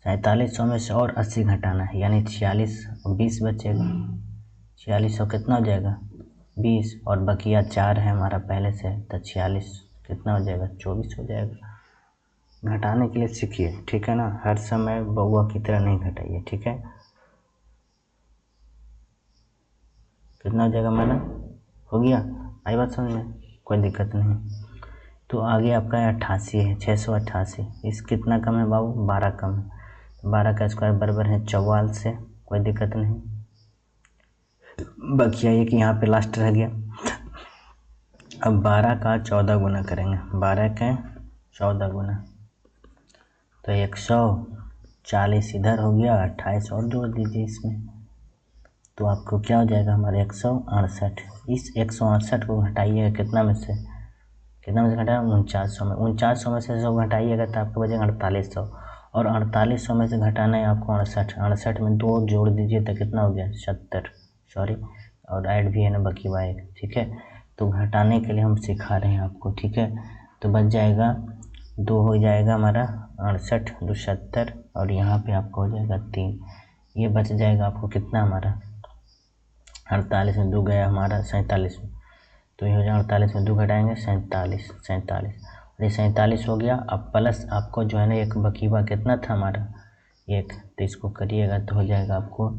Speaker 1: 4700 में से और 80 घटाना है यानी 46 और 20 बचेगा, 4600 कितना हो जाएगा 20 और बकिया 4 है हमारा पहले से तो 46 कितना हो जाएगा 24 हो जाएगा। घटाने के लिए सीखिए, ठीक है ना, हर समय बउआ की तरह नहीं घटाइए, ठीक है। कितना हो जाएगा मैडम, हो गया, आई बात समझ में, कोई दिक्कत नहीं। तो आगे आपका 88 है, 688, इस कितना कम है बाबू, 12 कम है, 12 का स्क्वायर बराबर है 44 से, कोई दिक्कत नहीं। बकिया ये कि यहाँ पे लास्ट रह गया। अब 12 का 14 गुना करेंगे, 12 के 14 गुना तो 100 40 इधर हो गया, 28 और जोड़ दीजिए इसमें, तो आपको क्या हो जाएगा हमारा 168। इस 168 को घटाइएगा कितना में से घटाया 4900 में, 4900 में से 100 घटाइएगा तो आपको बचेगा 4800, और 4800 में से घटाना है आपको 68 में 2 जोड़ दीजिए तो कितना हो गया 70, सॉरी और ऐड भी है ना बाकी वाई, ठीक है। तो घटाने के लिए हम सिखा रहे हैं आपको, ठीक है। तो बच जाएगा 2 हो जाएगा हमारा 68 2 70, और यहाँ पे आपको हो जाएगा 3, ये बच जाएगा आपको कितना हमारा 48 में 2 गया हमारा 47 में, तो ये हो जाएगा 48 में 2 घटाएंगे 47 और ये 47 हो गया। अब प्लस आपको जो है ना एक बकीवा कितना था हमारा 1, तो इसको करिएगा तो हो जाएगा आपको,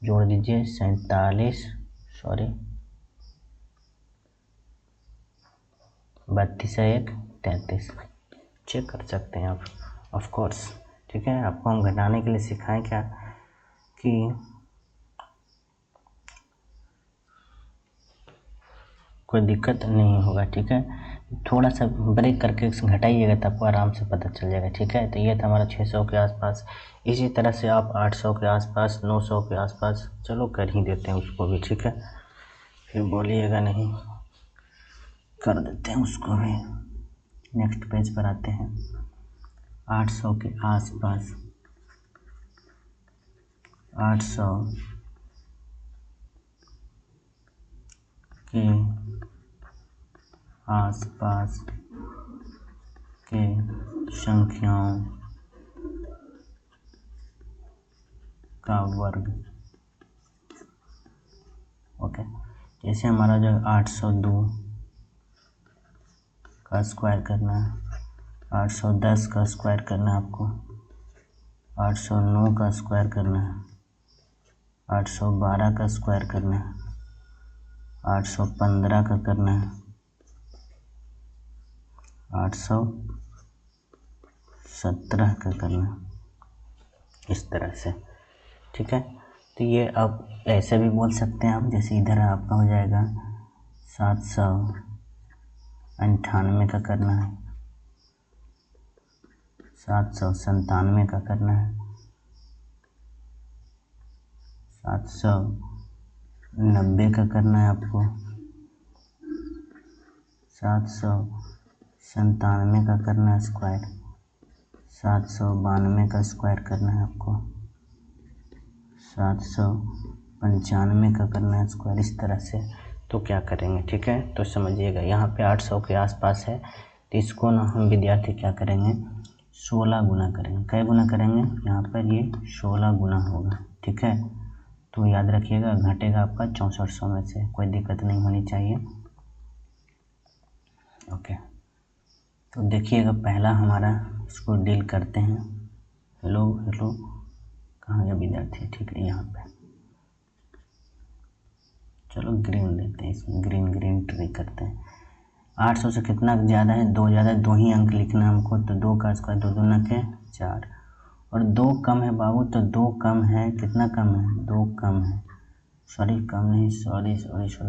Speaker 1: जोड़ दीजिए 47, सॉरी 32 1 33, चेक कर सकते हैं आप ऑफ कोर्स, ठीक है। आपको हम घटाने के लिए सिखाएं क्या कि कोई दिक्कत नहीं होगा, ठीक है। थोड़ा सा ब्रेक करके घटाइएगा तो आपको आराम से पता चल जाएगा, ठीक है। तो ये था हमारा 600 के आसपास। इसी तरह से आप 800 के आसपास, 900 के आसपास, चलो कर ही देते हैं उसको भी, ठीक है। फिर बोलिएगा नहीं, कर देते हैं उसको भी। नेक्स्ट पेज पर आते हैं। 800 के आसपास, 800 के आसपास के संख्याओं का वर्ग। ओके, जैसे हमारा जो 802 का स्क्वायर करना है, 810 का स्क्वायर करना है आपको, 809 का स्क्वायर करना है, 812 का स्क्वायर करना है, 815 का करना है, 817 का करना है, इस तरह से, ठीक है। तो ये अब ऐसे भी बोल सकते हैं आप, जैसे इधर आपका हो जाएगा 798 का करना है, 797 का करना है, 790 का करना है आपको, 797 का करना है स्क्वायर, 792 का स्क्वायर करना है आपको, 795 का करना है स्क्वायर, इस तरह से। तो क्या करेंगे, ठीक है। तो समझिएगा यहाँ पे 800 के आसपास है, तो इसको ना हम विद्यार्थी क्या करेंगे 16 गुना करेंगे। कै गुना करेंगे, यहाँ पर ये 16 गुना होगा, ठीक है। तो याद रखिएगा घटेगा आपका 6400 में से, कोई दिक्कत नहीं होनी चाहिए। ओके, तो देखिएगा पहला हमारा इसको डील करते हैं। हेलो हेलो, कहाँ गया विद्यार्थी, ठीक है यहाँ पे। चलो ग्रीन लेते हैं, इसमें ग्रीन ट्री करते हैं। 800 से कितना ज़्यादा है, 2 ज़्यादा है, 2 ही अंक लिखना है हमको, तो 2 का स्क्वायर 2 दूना के 4, और 2 कम है बाबू, तो 2 कम है, कितना कम है 2 कम है, सॉरी कम नहीं, सॉरी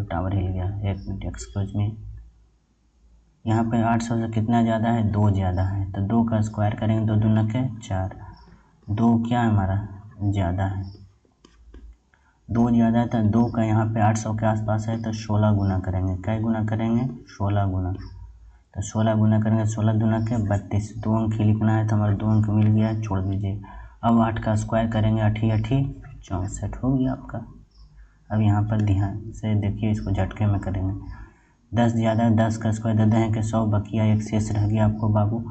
Speaker 1: टावर हिल गया, 1 मिनट एक्सक्यूज मी। यहाँ पे 800 से कितना ज़्यादा है 2 ज़्यादा है, तो 2 का स्क्वायर करेंगे 2 दूना के 4, 2 क्या है हमारा ज़्यादा है, 2 ज़्यादा है, तो 2 का यहाँ पे 800 के आसपास है, तो 16 गुना करेंगे। क्या गुना करेंगे 16 गुना, तो 16 गुना करेंगे, 16 दूना के 32, 2 अंक ही लिखना है, तो हमारा 2 अंक मिल गया, छोड़ दीजिए। अब 8 का स्क्वायर करेंगे, 8 8 64 हो गया आपका। अब यहाँ पर ध्यान से देखिए, इसको झटके में करेंगे। 10 ज़्यादा है, 10 का स्क्वायर 10 दहें के 100, बकिया एक शेष रह गया आपको बाबू।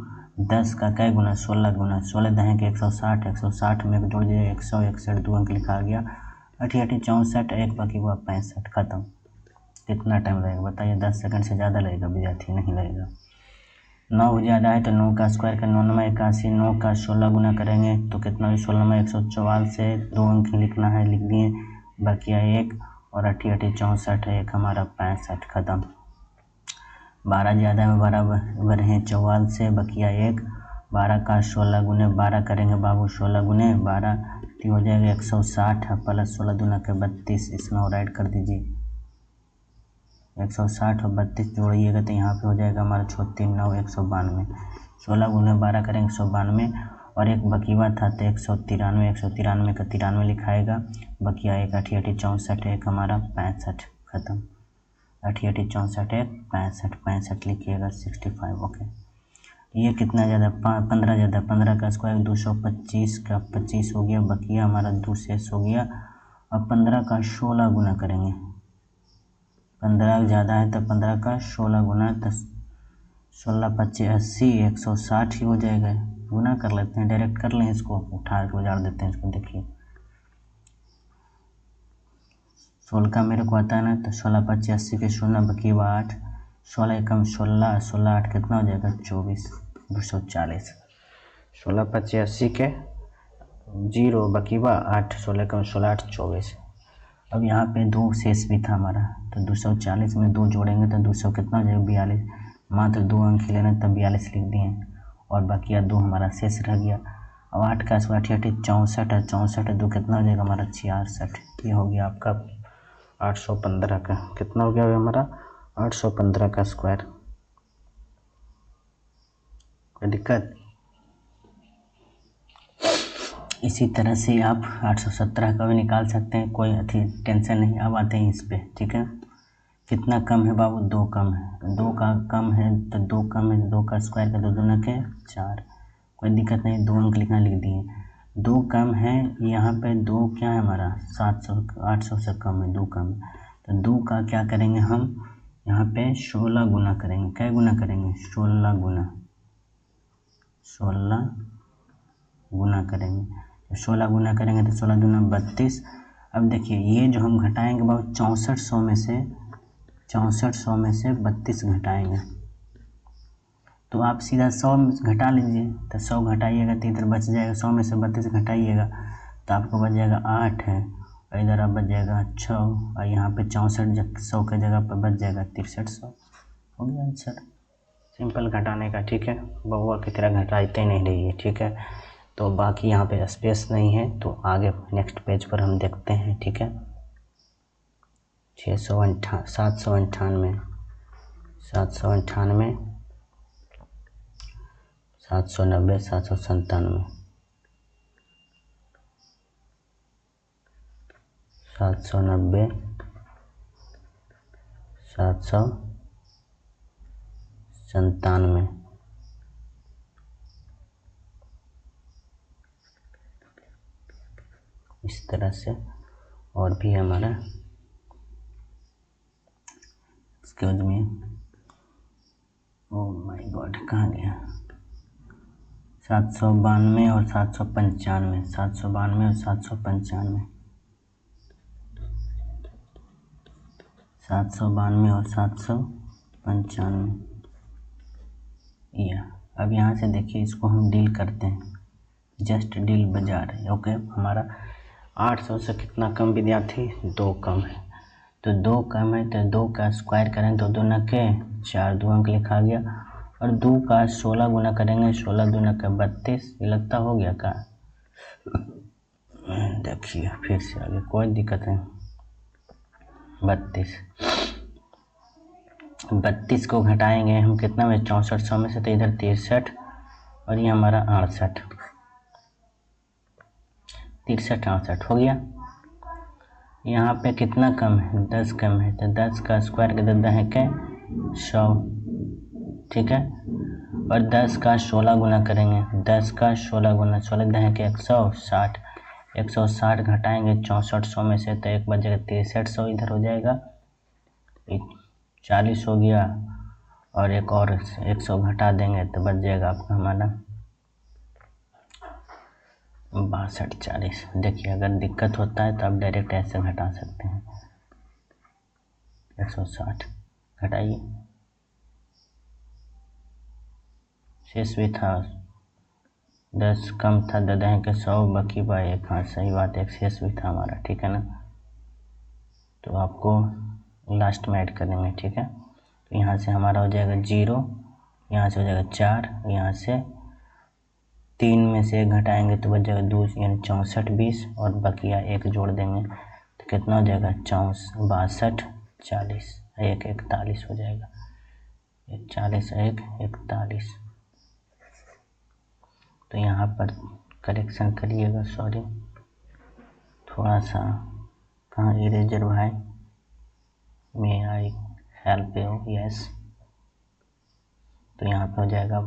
Speaker 1: 10 का कै गुना 16 गुना, 16 दहें के 160, 160 में जोड़ दीजिए 161, 2 अंक लिखा गया, 8 8 64, एक बाकी हुआ 65, खत्म। कितना टाइम लगेगा बताइए, 10 सेकंड से ज़्यादा लगेगा विद्यार्थी, नहीं लगेगा। 9 ज़्यादा है, तो 9 का स्क्वायर का 9 9 81, 9 का 16 गुना करेंगे तो कितना 16 में 144 से 2 अंक लिखना है, लिख दिए, बकिया 1, और 8 8 64 है, एक हमारा 65, खत्म। 12 ज़्यादा में बराबर है 44 से, बकिया 1, 12 का 16 गुने 12 करेंगे बाबू, 16 गुने 12 तो हो जाएगा 160 है, प्लस 16 दूना के 32, इसमें और ऐड कर दीजिए 160 और 32 जोड़िएगा तो यहाँ पे हो जाएगा हमारा 3 9 192, 16 गुने 12 करेंगे 192, और एक बकीवा था तो 193 का 93 लिखाएगा, बकिया एक 88 64 एक हमारा 65 ख़त्म, 88 64 एक 65 लिखिएगा 65 ओके। ये कितना ज़्यादा 15 ज़्यादा, 15 का स्क्वायर 225 का 25 हो गया, बकिया हमारा 2 शेष हो गया। अब 15 का 16 गुना करेंगे, 15 ज़्यादा है तो 15 का 16 गुना, तो 16 25 80 160 ही हो जाएगा। गुना कर लेते हैं, डायरेक्ट कर लें, इसको उठा के उजाड़ देते हैं इसको। देखिए 16 का मेरे को आता है ना, तो 16 25 80 के 0 बकी 8, 16 एकम 16, 16 8 कितना हो जाएगा 24 240। 16 25 80 के 0 बकी 8, 16 एकम 16 8 24। अब यहाँ पे 2 शेष भी था हमारा, तो 240 में 2 जोड़ेंगे तो 200 कितना हो जाएगा 42, मात्र 2 अंक ही लेना तब 42 लिख दिए, और बाकी 2 हमारा शेष रह गया। अब 8 का स्क्वायर 64 है, 64 2 कितना हो जाएगा हमारा 66। ये हो गया आपका 815 का, कितना हो गया हमारा 815 का स्क्वायर। कोई दिक्कत? इसी तरह से आप 817 का भी निकाल सकते हैं, कोई टेंशन नहीं। अब आते हैं इस पे, ठीक है। कितना कम है बाबू? 2 कम है, 2 का कम है तो 2 कम है, 2 का स्क्वायर का 2 दूना के 4, कोई दिक्कत नहीं, 2 अंक लिखना लिख दिए। 2 कम है, यहाँ पे 2 क्या है हमारा 700 800 से कम है, 2 कम है, तो 2 का क्या करेंगे हम यहाँ पे 16 गुना करेंगे। क्या गुना करेंगे? 16 गुना करेंगे। तो 16 गुना करेंगे तो 16 दूना 32। अब देखिए ये जो हम घटाएंगे बहुत 6400 में से 32 घटाएंगे, तो आप सीधा 100 घटा लीजिए, तो 100 घटाइएगा तो इधर बच जाएगा, 100 में से 32 घटाइएगा तो आपको बच जाएगा 8 है, और इधर आप बच जाएगा 6, और यहाँ पे 64 100 के जगह पर बच जाएगा 6300। हो गया आंसर, सिंपल घटाने का, ठीक है। बउआ की तरह घटाते नहीं रहिए, ठीक है। तो बाकी यहाँ पे स्पेस नहीं है, तो आगे नेक्स्ट पेज पर हम देखते हैं, ठीक है। 798 798 790 797 797 797। इस तरह से और भी हमारा excuse me, oh my God कहाँ गया, 792 और 795, 792 और 795, 792 और 795। या अब यहाँ से देखिए इसको हम डील करते हैं, जस्ट डील बाजार है, ओके। हमारा 800 से कितना कम विद्यार्थी? 2 कम है, तो 2 कम है तो 2 का स्क्वायर करें तो 2 न के 4, 2 अंक लिखा गया, और 2 का 16 गुना करेंगे, 16 दूना का 32, ये लगता हो गया का? देखिए फिर से आगे, कोई दिक्कत नहीं। 32 को घटाएंगे हम कितना में 6400 में से, तो इधर 63, और ये हमारा 68, 63 68 हो गया। यहाँ पे कितना कम है? 10 कम है, तो 10 का स्क्वायर के 10 है क्या 100, ठीक है। और 10 का 16 गुना करेंगे, 10 का 16 गुना 16 है क्या 160, 160 घटाएंगे 6400 में से, तो एक बचेगा 6300, इधर हो जाएगा 40 हो गया, और एक और 100 घटा देंगे तो बच जाएगा आपका हमारा 62 40। देखिए अगर दिक्कत होता है तो आप डायरेक्ट ऐसे घटा सकते हैं, 160 घटाइए, शेष भी था 10 कम था, 10 के 100 बाकी बाई 1, हाँ सही बात है, एक शेष भी था हमारा, ठीक है ना। तो आपको लास्ट में ऐड कर देंगे, ठीक है। तो यहाँ से हमारा हो जाएगा 0, यहाँ से हो जाएगा 4, यहाँ से 3 में से 1 घटाएंगे तो बच जाएगा 2, यानी 64 20, और बकिया 1 जोड़ देंगे तो कितना हो जाएगा 62 40, 1 41 हो जाएगा, 40 1 41। तो यहाँ पर करेक्शन करिएगा, सॉरी थोड़ा सा, कहाँ इरेजर भाई, मे आई हेल्प यू, यस। तो यहाँ पे हो जाएगा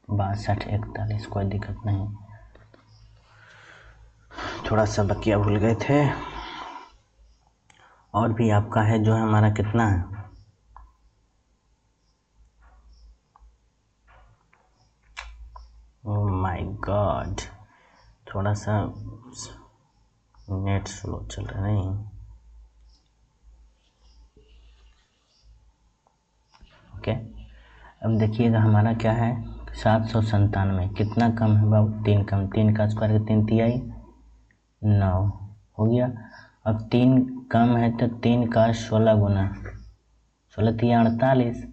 Speaker 1: 6241, कोई दिक्कत नहीं, थोड़ा सा बकिया भूल गए थे। और भी आपका है जो है हमारा कितना है, ओह माय गॉड, थोड़ा सा नेट स्लो चल रहा है, नहीं ओके। अब देखिएगा हमारा क्या है, 797, कितना कम है बाबू, 3 कम, 3 का स्क्वायर 3 तिहाई 9 हो गया। अब 3 कम है तो 3 का 16 गुना, 16 तिया 48,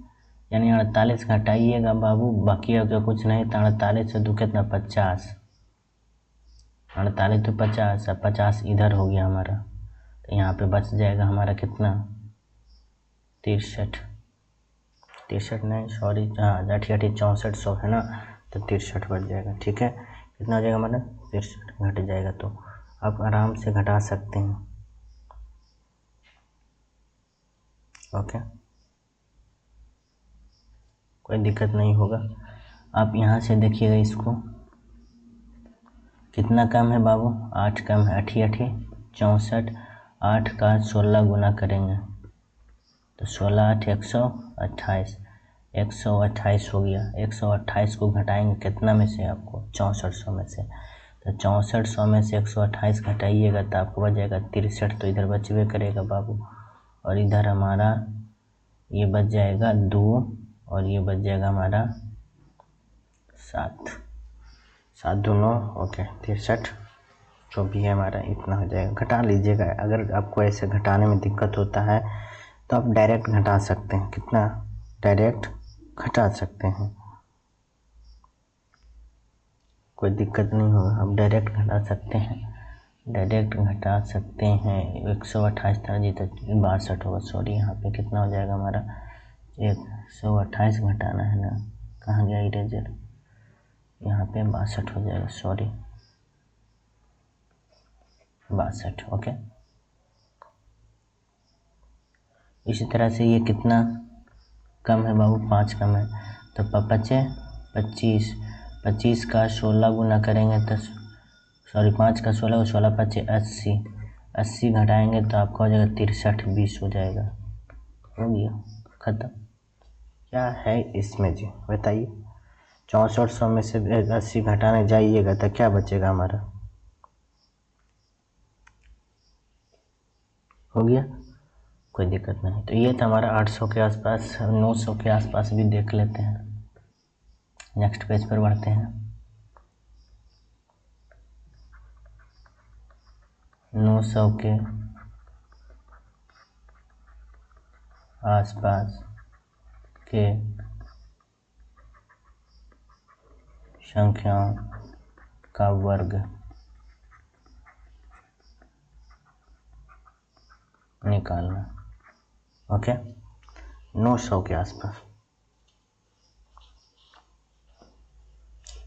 Speaker 1: यानी 48 घटाइएगा बाबू, बाकी अगर कुछ नहीं तो 48 से 2 कितना 50, 48 तो 50, अब 50 इधर हो गया हमारा, तो यहाँ पे बच जाएगा हमारा कितना 63 नहीं सॉरी, हाँ 64 है ना, तो 63 बच जाएगा, ठीक है। कितना हो जाएगा हमारा 63 घट जाएगा, तो आप आराम से घटा सकते हैं, ओके, कोई दिक्कत नहीं होगा। आप यहाँ से देखिएगा इसको, कितना कम है बाबू, 8 कम है, 8 64, 8 का 16 गुना करेंगे तो 16 8 128, 128 हो गया। 128 को घटाएंगे कितना में से, आपको 6400 में से, तो 6400 में से 128 घटाइएगा तो आपको बच जाएगा 63, तो इधर बचवे करेगा बाबू, और इधर हमारा ये बच जाएगा 2, और ये बच जाएगा हमारा 7 2 9, ओके 63, जो भी है हमारा इतना हो जाएगा। घटा लीजिएगा, अगर आपको ऐसे घटाने में दिक्कत होता है तो आप डायरेक्ट घटा सकते हैं, कितना डायरेक्ट घटा सकते हैं, कोई दिक्कत नहीं होगा, आप डायरेक्ट घटा सकते हैं, डायरेक्ट घटा सकते हैं। 128 था जी, तो 62 होगा, सॉरी यहाँ पे कितना हो जाएगा हमारा 128 घटाना है ना, कहाँ गया इरेजर, यहाँ पे 62 हो जाएगा, सॉरी 62, ओके। इसी तरह से ये कितना कम है बाबू, 5 कम है, तो 5 25, 25 का 16 गुना करेंगे तो सॉरी 5 का 16, 16 5 80, 80 घटाएंगे तो आपका हो जाएगा 63, 20 हो जाएगा, हो गया ख़त्म। क्या है इसमें जी बताइए, 6400 में से 80 घटाने जाइएगा तो क्या बचेगा हमारा, हो गया, कोई दिक्कत नहीं। तो ये था हमारा 800 के आसपास, 900 के आसपास भी देख लेते हैं। नेक्स्ट पेज पर बढ़ते हैं। 900 के आसपास के संख्याओं का वर्ग निकालना, ओके। 900 के आसपास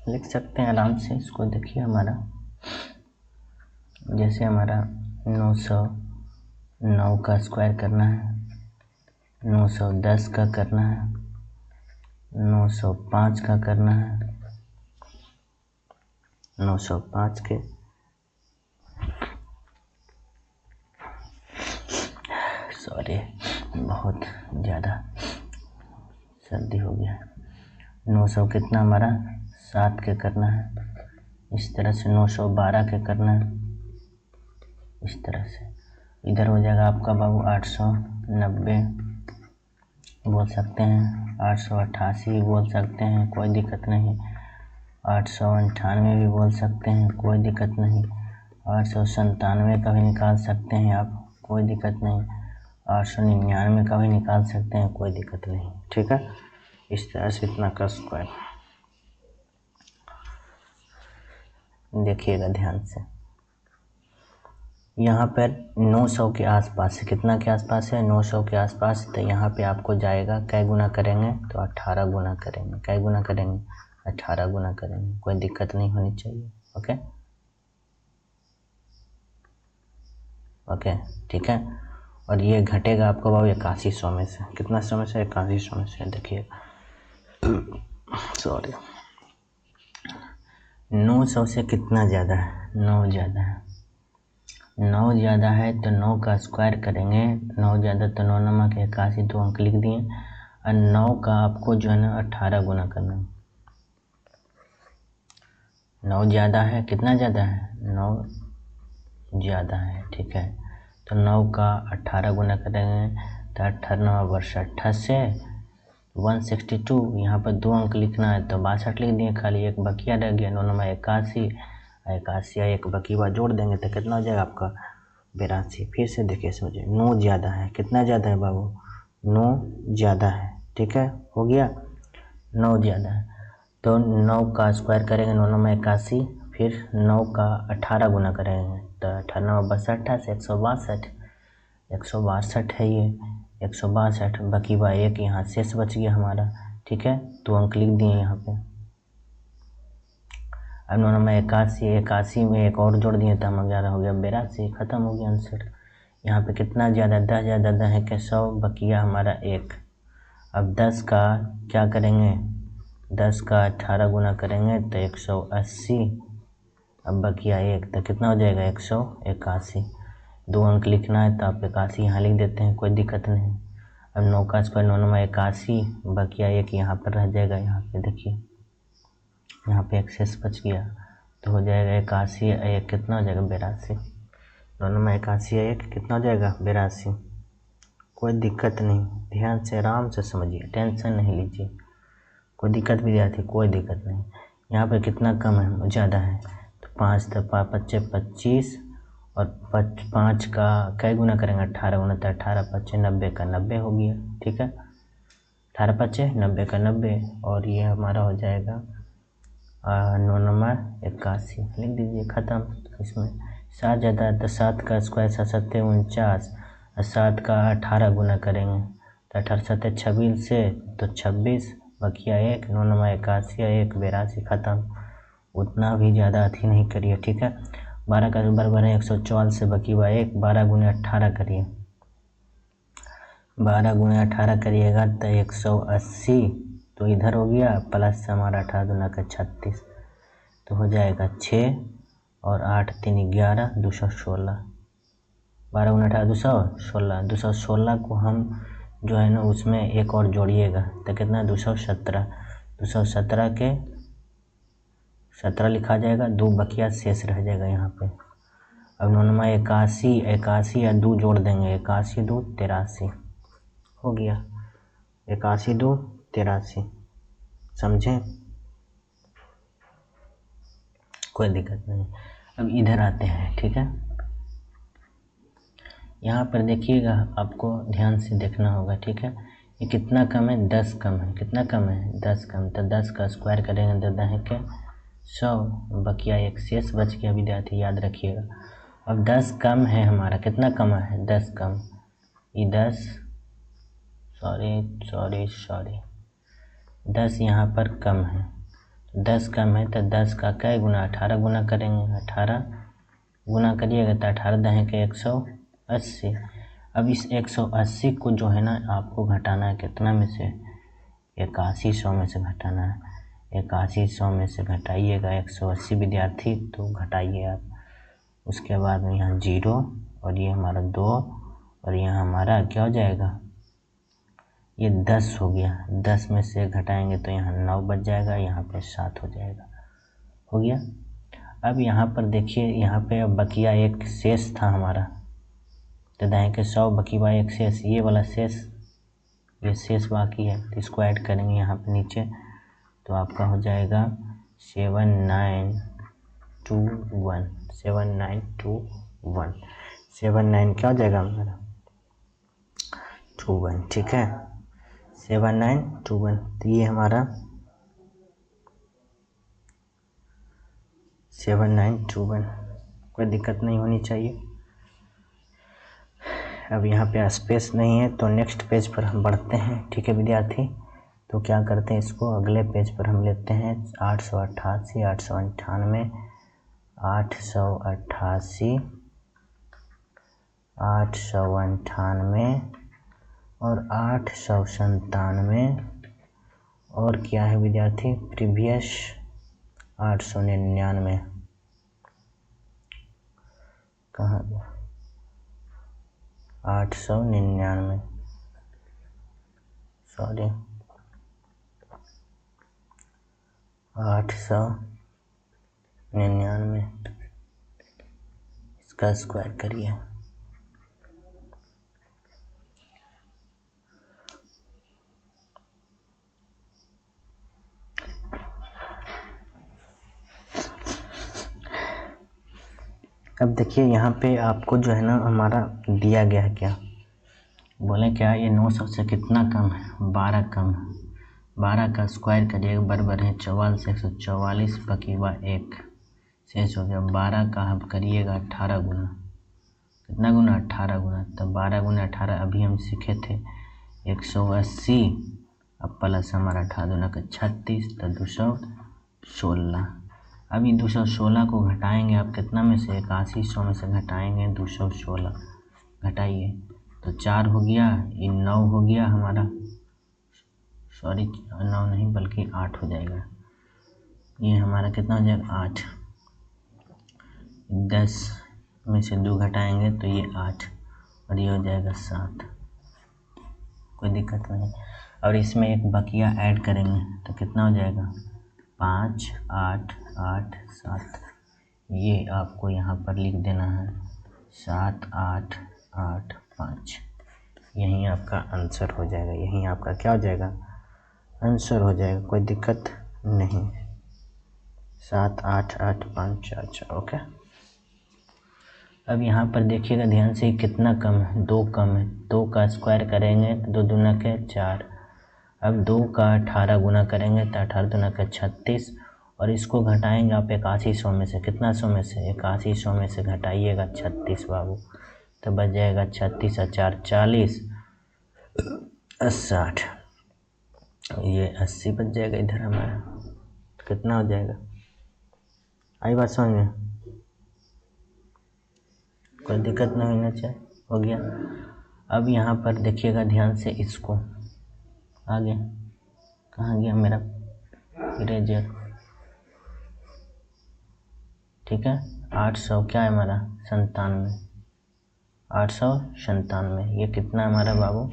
Speaker 1: लिख सकते हैं आराम से, इसको देखिए हमारा, जैसे हमारा 909 का स्क्वायर करना है, 910 का करना है, 905 का करना है, 905 के, सॉरी बहुत ज़्यादा सर्दी हो गया है। 900 कितना हमारा 7 के करना है, इस तरह से 912 के करना है, इस तरह से। इधर हो जाएगा आपका बाबू 890 बोल सकते हैं, 888 बोल सकते हैं, कोई दिक्कत नहीं, 898 भी बोल सकते हैं, कोई दिक्कत नहीं, 897 का भी निकाल सकते हैं आप, कोई दिक्कत नहीं, 899 का भी निकाल सकते हैं, कोई दिक्कत नहीं, ठीक है। इस तरह से इतना का स्क्वायर देखिएगा ध्यान से। यहाँ पर 900 के आसपास है, कितना के आसपास है 900 के आसपास, तो यहाँ पे आपको जाएगा कै गुना करेंगे तो 18 गुना करेंगे, कै गुना करेंगे 18 गुना करेंगे, कोई दिक्कत नहीं होनी चाहिए। ओके ओके ठीक है। और ये घटेगा आपको बाबू 8100 में से, कितना 100 में से? 8100 में से। देखिए सॉरी, 900 से कितना ज़्यादा है? 9 ज़्यादा है। 9 ज़्यादा है तो 9 का स्क्वायर करेंगे। 9 ज़्यादा तो 9 नमक 81, 2 अंक लिख दिए। और 9 का आपको जो है ना 18 गुना करना है। 9 ज़्यादा है, कितना ज़्यादा है? 9 ज़्यादा है, ठीक है। तो 9 का 18 गुना करेंगे तो 18 वर्ष 28 से 162, यहाँ पर 2 अंक लिखना है तो 62 लिख दिए, खाली एक बकिया रह गया। 9 नंबर 81, 81 या एक बकीवा जोड़ देंगे तो कितना हो जाएगा आपका? 82। फिर से देखिए समझिए, 9 ज़्यादा है, कितना ज़्यादा है बाबू? 9 ज़्यादा है, ठीक है, हो गया। 9 ज़्यादा है तो 9 का स्क्वायर करेंगे, 9 नंबर 81, फिर 9 का 18 गुना करेंगे तो 18 62, 162, 162 है ये, 162 बकीवा एक यहाँ शेष बच गया हमारा, ठीक है। 2 अंक लिख दिए यहाँ पे। अब 9 नंबर 81, 81 में एक और जोड़ दिए तो हम 11 हो गया 82, खत्म हो गया आंसर। यहाँ पे कितना ज़्यादा? 10 ज़्यादा, 10 है कि 100, बकिया हमारा 1। अब 10 का क्या करेंगे? 10 का 18 गुना करेंगे तो 180, अब बकिया 1 तो कितना हो जाएगा? 181। 2 अंक लिखना है तो आप 81 यहाँ लिख देते हैं, कोई दिक्कत नहीं। अब 9 का स्क्वायर 9 नंबर 81, बकिया 1 यहाँ पर रह जाएगा। यहाँ पे देखिए, यहाँ पे एक शेष बच गया तो हो जाएगा 81, एक कितना हो जाएगा? 82। 9 नंबर 81 एक कितना हो जाएगा? 82। कोई दिक्कत नहीं, ध्यान से आराम से समझिए, टेंशन नहीं लीजिए। कोई दिक्कत विद्यार्थी? कोई दिक्कत नहीं। यहाँ पे कितना कम है? ज़्यादा है तो 5 तो 5 पच्चे 25, और 5 का कई गुना करेंगे? 18 गुना, तो 18 पच्चे 90 का 90 हो गया, ठीक है। 18 पच्चे 90 का 90, और ये हमारा हो जाएगा 9 नंबर 81, लिख दीजिए, ख़त्म। इसमें 7 ज़्यादा है तो 7 का स्क्वायर 7 7 49, और 7 का 18 गुना करेंगे तो 18 7 26 से तो 26, बकिया 1, 9 नंबर 81 1 82, ख़त्म। उतना भी ज़्यादा अथी नहीं करिए, ठीक है। 12 का बराबर है 144 से बकीवा 1, 12 गुने 18 करिए, 12 गुने 18 करिएगा तो 180, तो इधर हो गया प्लस हमारा 18 दूना का 36, तो हो जाएगा 6 और 8 3 11, 216। 12 गुना 18 216, 216 को हम जो है ना उसमें एक और जोड़िएगा तो कितना? 217, 217 के 17 लिखा जाएगा, 2 बकिया शेष रह जाएगा यहाँ पे। अब 9 नंबर 81, 81 या 2 जोड़ देंगे, 81 2 83 हो गया, 81 2 83, समझें? कोई दिक्कत नहीं। अब इधर आते हैं, ठीक है। यहाँ पर देखिएगा, आपको ध्यान से देखना होगा, ठीक है। ये कितना कम है? 10 कम है। कितना कम है? 10 कम। तो 10 का स्क्वायर करेंगे तो 10 है क्या? 100, बकिया एक शेष बच गया विद्यार्थी, याद रखिएगा। अब 10 कम है हमारा, कितना कम है? 10 कम। ये 10 सॉरी 10 यहाँ पर कम है, 10 कम है तो 10 का कै गुना? 18 गुना करेंगे, 18 गुना करिएगा तो 18 दहें के 180। अब इस 180 को जो है ना आपको घटाना है कितना में से? 8100 में से घटाना है। 8100 में से घटाइएगा 180 विद्यार्थी, तो घटाइए आप। उसके बाद में यहाँ 0 और ये हमारा 2 और यहाँ हमारा क्या हो जाएगा? ये 10 हो गया। 10 में से घटाएंगे तो यहाँ 9 बच जाएगा, यहाँ पे 7 हो जाएगा, हो गया। अब यहाँ पर देखिए, यहाँ पे अब बकिया एक शेष था हमारा, तो दाएं के 100 बकीवा एक शेष, ये वाला शेष, ये शेष बाकी है, तो इसको ऐड करेंगे यहाँ पे नीचे, तो आपका हो जाएगा 7921, 7921, 79 क्या हो जाएगा हमारा? 21, ठीक है, 7921। तो ये हमारा 7921, कोई दिक्कत नहीं होनी चाहिए। अब यहाँ पे स्पेस नहीं है तो नेक्स्ट पेज पर हम बढ़ते हैं, ठीक है विद्यार्थी। तो क्या करते हैं, इसको अगले पेज पर हम लेते हैं 888, 898, 888, 898 और 897 और क्या है विद्यार्थी, प्रीवियस 899 कहाँ गया, 899 सॉरी 899 इसका स्क्वायर करिए। अब देखिए यहाँ पे आपको जो है ना हमारा दिया गया है, क्या बोले, क्या ये 900 से कितना कम है, 12 कम है। 12 का स्क्वायर करिएगा बराबर है 44 से 144 बकीवा 1 शेष हो गया। 12 का आप करिएगा 18 गुना, कितना गुना, 18 गुना। तब 12 गुना 18 अभी हम सीखे थे 180, अब प्लस हमारा 18 दूना का 36 तो 216। अभी 216 को घटाएंगे आप कितना में से, 8100 में से घटाएंगे 216, घटाइए तो 4 हो गया, ये 9 हो गया हमारा, सॉरी 9 नहीं बल्कि 8 हो जाएगा। ये हमारा कितना हो जाएगा, 8। 10 में से 2 घटाएंगे तो ये 8 और ये हो जाएगा 7, कोई दिक्कत नहीं। और इसमें एक बकिया ऐड करेंगे तो कितना हो जाएगा, 5, 8, 8, 7। ये आपको यहाँ पर लिख देना है 7, 8, 8, 5। यही आपका आंसर हो जाएगा, यही आपका क्या हो जाएगा, आंसर हो जाएगा, कोई दिक्कत नहीं। 7, 8, 8, 5, 4, 4 ओके। अब यहाँ पर देखिएगा ध्यान से, कितना कम है, 2 कम है। 2 का स्क्वायर करेंगे तो 2 दूना के 4। अब 2 का 18 गुना करेंगे तो 18 दूना का 36 और इसको घटाएंगे आप 8100 में से, कितना 100 में से, 8100 में से घटाइएगा 36 बाबू, तो बच जाएगा 36 और 4 40 60, ये 80 बच जाएगा इधर हमारा, तो कितना हो जाएगा, आई बात समझ में, कोई दिक्कत नहीं होना चाहिए, हो गया। अब यहाँ पर देखिएगा ध्यान से, इसको आगे कहाँ गया मेरा इरेजर, ठीक है। 800 क्या है हमारा, 97, 897, ये कितना हमारा बाबू,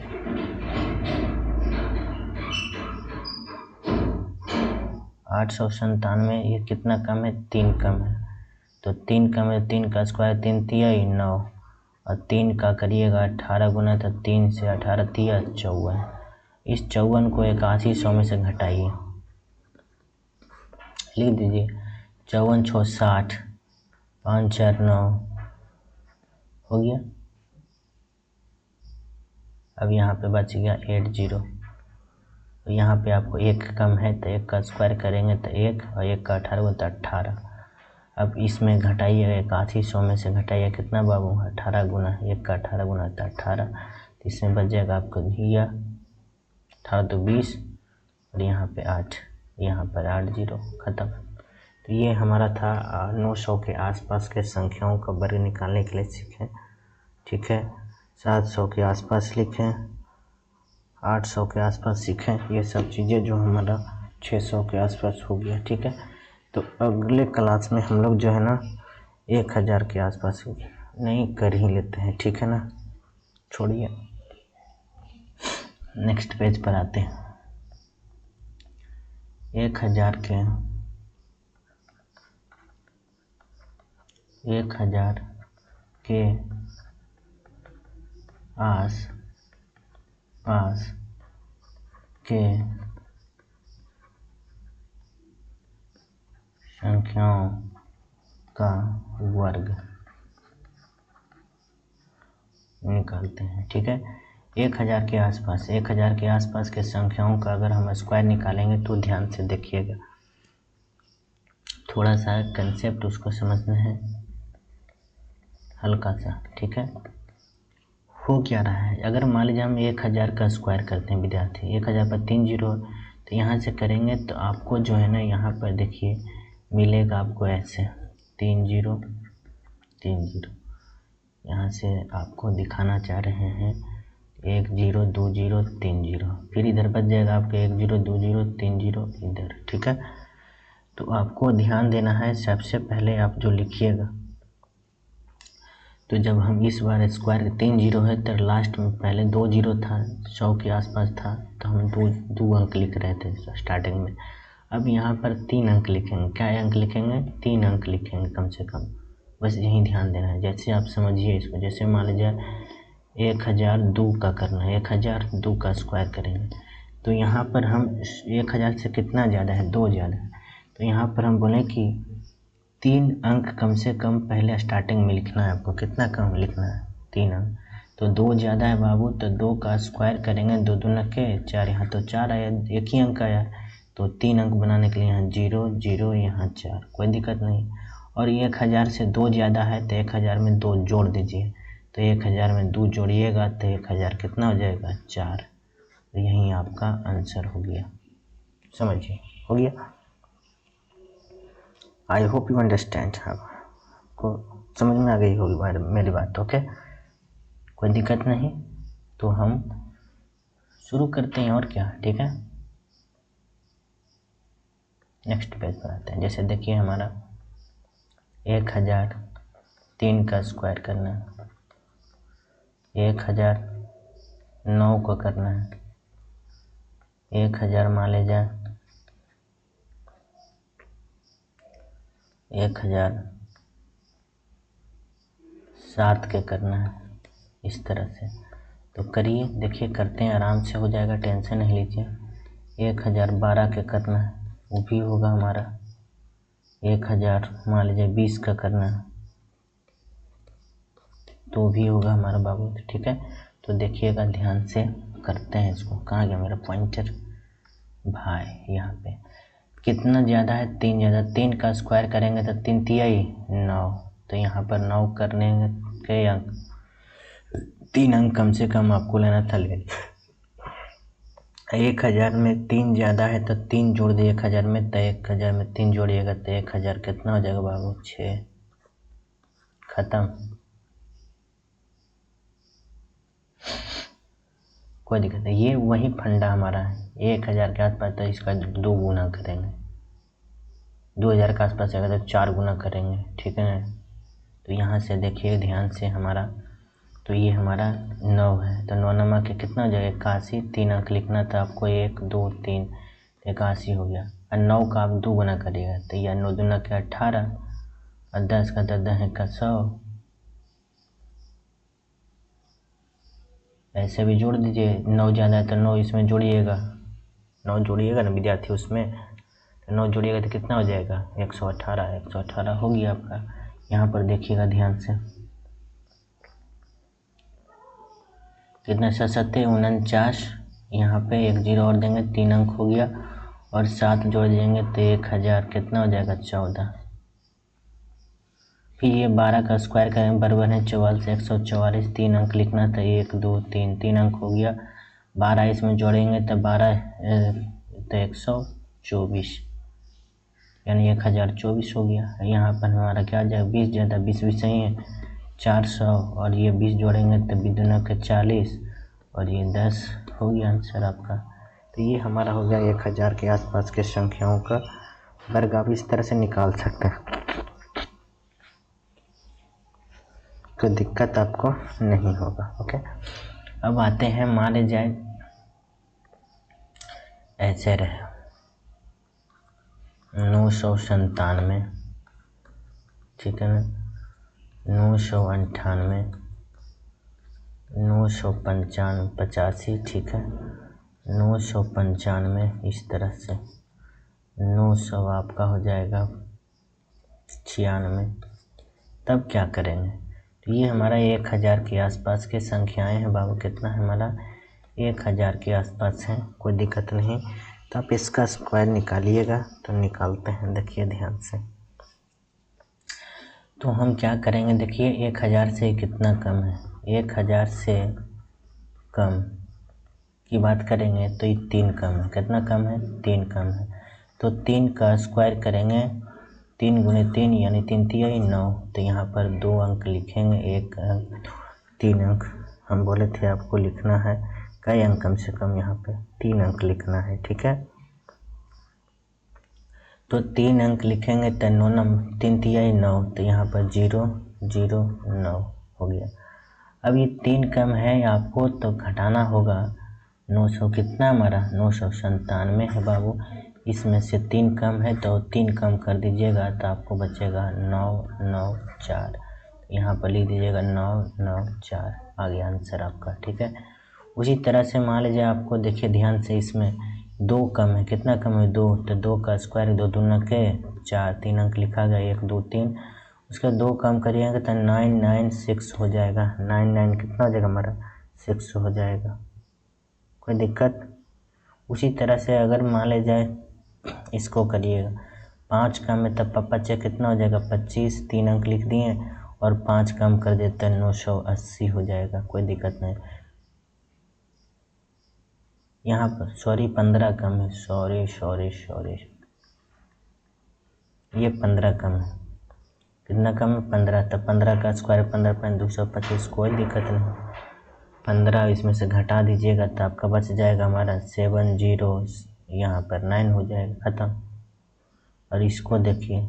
Speaker 1: 897, ये कितना कम है, 3 कम है। तो 3 कम है, 3 का स्क्वायर 3 तिया 9 और 3 का करिएगा 18 गुना, तो 3 से 18 तिया 54। इस 54 को 8100 में से घटाइए, लिख दीजिए 54 6 60, 5 4 9 हो गया। अब यहाँ पे बच गया 80, तो यहाँ पे आपको 1 कम है तो 1 का स्क्वायर करेंगे तो 1 और 1 का 18 होता है 18। अब इसमें घटाइए 8100 में से घटाइए कितना बाबू, 18 गुना, 1 का 18 गुना होता है 18, तो इसमें बच जाएगा आपको दिया 18 तो 20 और यहाँ पे 8, यहाँ पर 80 ख़त्म। तो ये हमारा था 900 के आसपास के संख्याओं का वर्ग निकालने के लिए सीखें, ठीक है। 700 के आसपास लिखें, 800 के आसपास सीखें, ये सब चीज़ें जो हमारा 600 के आसपास हो गया, ठीक है। तो अगले क्लास में हम लोग जो है ना 1000 के आसपास नहीं कर ही लेते हैं, ठीक है ना, छोड़िए नेक्स्ट पेज पर आते हैं। 1000 के आस पास के संख्याओं का वर्ग निकालते हैं, ठीक है। 1000 के आसपास, 1000 के आसपास के संख्याओं का अगर हम स्क्वायर निकालेंगे तो ध्यान से देखिएगा, थोड़ा सा कंसेप्ट उसको समझना है हल्का सा, ठीक है। हो क्या रहा है, अगर मान लीजिए हम 1000 का स्क्वायर करते हैं विद्यार्थी, 1000 पर 3 जीरो तो यहाँ से करेंगे तो आपको जो है ना यहाँ पर देखिए मिलेगा आपको ऐसे 3 0 3 0। यहाँ से आपको दिखाना चाह रहे हैं 1 0 2 0 3 0, फिर इधर बच जाएगा आपके 1 0 2 0 3 0 इधर। ठीक है, तो आपको ध्यान देना है सबसे पहले आप जो लिखिएगा, तो जब हम इस बार स्क्वायर 3 0 है तो लास्ट में पहले 2 0 था, 100 के आसपास था, तो हम दो अंक लिख रहे थे स्टार्टिंग में। अब यहाँ पर 3 अंक लिखेंगे। क्या अंक लिखेंगे? 3 अंक लिखेंगे कम से कम, बस यही ध्यान देना है। जैसे आप समझिए इसको, जैसे मान लीजिए 1002 का करना है, 1002 का स्क्वायर करेंगे, तो यहाँ पर हम 1000 से कितना ज़्यादा है? 2 ज़्यादा है, तो यहाँ पर हम बोलें कि 3 अंक कम से कम पहले स्टार्टिंग में लिखना है आपको। कितना कम लिखना है? 3 अंक। तो 2 ज़्यादा है बाबू, तो 2 का स्क्वायर करेंगे, 2 दूना के 4, यहाँ तो 4 आया, एक ही अंक आया, तो 3 अंक बनाने के लिए यहाँ 0 0 यहाँ 4, कोई दिक्कत नहीं। और 1000 से 2 ज़्यादा है तो 1000 में 2 जोड़ दीजिए, तो 1000 में 2 जोड़िएगा तो 1000 कितना हो जाएगा? 4। तो यही आपका आंसर हो गया। समझिए, हो गया। I hope you understand. आपको समझ में आ गई होगी मेरी बात। ओके, कोई दिक्कत नहीं। तो हम शुरू करते हैं और क्या। ठीक है, नेक्स्ट पेज पर आते हैं। जैसे देखिए हमारा 1003 का स्क्वायर करना है, 1009 को करना है, 1000 मान लीजिए 1007 के करना है, इस तरह से। तो करिए, देखिए करते हैं, आराम से हो जाएगा, टेंशन नहीं लीजिए। 1012 के करना है, वो भी होगा हमारा। 1000 मान लीजिए 20 का करना है, तो भी होगा हमारा बाबू। ठीक है, तो देखिएगा ध्यान से करते हैं इसको। कहाँ गया मेरा पॉइंटर भाई? यहाँ पे कितना ज़्यादा है? 3 ज़्यादा। 3 का स्क्वायर करेंगे तो 3 तिहाई 9, तो यहाँ पर 9 करने के अंक 3 अंक कम से कम आपको लेना था, ले 1000 में 3 ज़्यादा है तो 3 जोड़ दिए 1000 में, तो 1000 में 3 जोड़िएगा तो 1000 कितना हो जाएगा बाबू? 6। ख़त्म, कोई दिक्कत नहीं। ये वही फंडा हमारा है। 1000 के आसपास तो इसका 2 गुना करेंगे, 2000 के आसपास आएगा तो 4 गुना करेंगे। ठीक है ना? तो यहाँ से देखिए ध्यान से हमारा, तो ये हमारा 9 है, तो 9 नंबर के कितना हो जाएगा? 81। 3 अंक लिखना था आपको, 1 2 3, 81 हो गया। और 9 का आप 2 गुना करिएगा, तो यह 9 दूना के 18, और 10 का 10 का 100, ऐसे भी जोड़ दीजिए। 9 ज़्यादा है तो 9 इसमें जोड़िएगा, 9 जोड़िएगा ना विद्यार्थी उसमें, तो 9 जोड़िएगा तो कितना हो जाएगा? 118। 118 हो गया आपका। यहाँ पर देखिएगा ध्यान से, कितना? 7 49, यहाँ पे 1 0 और देंगे, 3 अंक हो गया, और 7 जोड़ देंगे तो 1000 कितना हो जाएगा? 14। फिर ये 12 का स्क्वायर करेंगे, बराबर है 44, 144, 3 अंक लिखना था, 1 2 3, 3 अंक हो गया। 12 इसमें जोड़ेंगे तो 12 तो 124, यानी 1024 हो गया। यहाँ पर हमारा क्या आ जाएगा? 20 ज़्यादा, 20 भी सही है, 400, और ये 20 जोड़ेंगे तो 20 दूना के 40, और ये 10 हो गया आंसर आपका। तो ये हमारा हो गया 1000 के आसपास के संख्याओं का वर्ग। आप इस तरह से निकाल सकते हैं, कोई दिक्कत आपको नहीं होगा। ओके, अब आते हैं, मान लीजिए ऐसे रहे 997, ठीक है ना, 998, 995, 85, ठीक है, 995, इस तरह से 900 आपका हो जाएगा 96। तब क्या करेंगे? तो ये हमारा 1000 के आसपास के संख्याएं हैं बाबू। कितना है हमारा? 1000 के आसपास है, कोई दिक्कत नहीं। तो आप इसका स्क्वायर निकालिएगा, तो निकालते हैं, देखिए ध्यान से। तो हम क्या करेंगे, देखिए 1000 से कितना कम है? 1000 से कम की बात करेंगे तो ये 3 कम है। कितना कम है? 3 कम है। तो 3 का स्क्वायर करेंगे, 3 गुणे 3 यानी 3 तिया 9। तो यहाँ पर 2 अंक लिखेंगे, 1 अंक 3 अंक। हम बोले थे आपको लिखना है कई अंक, कम से कम यहाँ पे 3 अंक लिखना है, ठीक है। तो 3 अंक लिखेंगे तो 3 तिया 9, तो यहाँ पर 0 0 9 हो गया। अब ये 3 कम है आपको तो घटाना होगा। 900 कितना हमारा? 997 है बाबू। इसमें से 3 कम है तो 3 कम कर दीजिएगा तो आपको बचेगा 994। यहाँ पर लिख दीजिएगा 994, आ गया आंसर आपका, ठीक है। उसी तरह से मान लीजिए आपको, देखिए ध्यान से, इसमें 2 कम है। कितना कम है? 2। तो 2 का स्क्वायर 2 दूना के 4, 3 अंक लिखा गया, 1 2 3। उसका 2 कम करिएगा तो 996 हो जाएगा। 99 कितना हो जाएगा हमारा? 6 हो जाएगा। कोई दिक्कत? उसी तरह से अगर मान ले जाए इसको करिएगा, 5 कम है तब बच्चे कितना हो जाएगा? 25। 3 अंक लिख दिए और 5 कम कर देते हैं 980 हो जाएगा। कोई दिक्कत नहीं। यहाँ पर 15 कम है, सॉरी, ये 15 कम है। कितना कम है? 15। तब 15 का स्क्वायर 15 5 225, कोई दिक्कत नहीं। 15 इसमें से घटा दीजिएगा तो आपका बच जाएगा हमारा 70, यहाँ पर 9 हो जाएगा, ख़त्म। और इसको देखिए,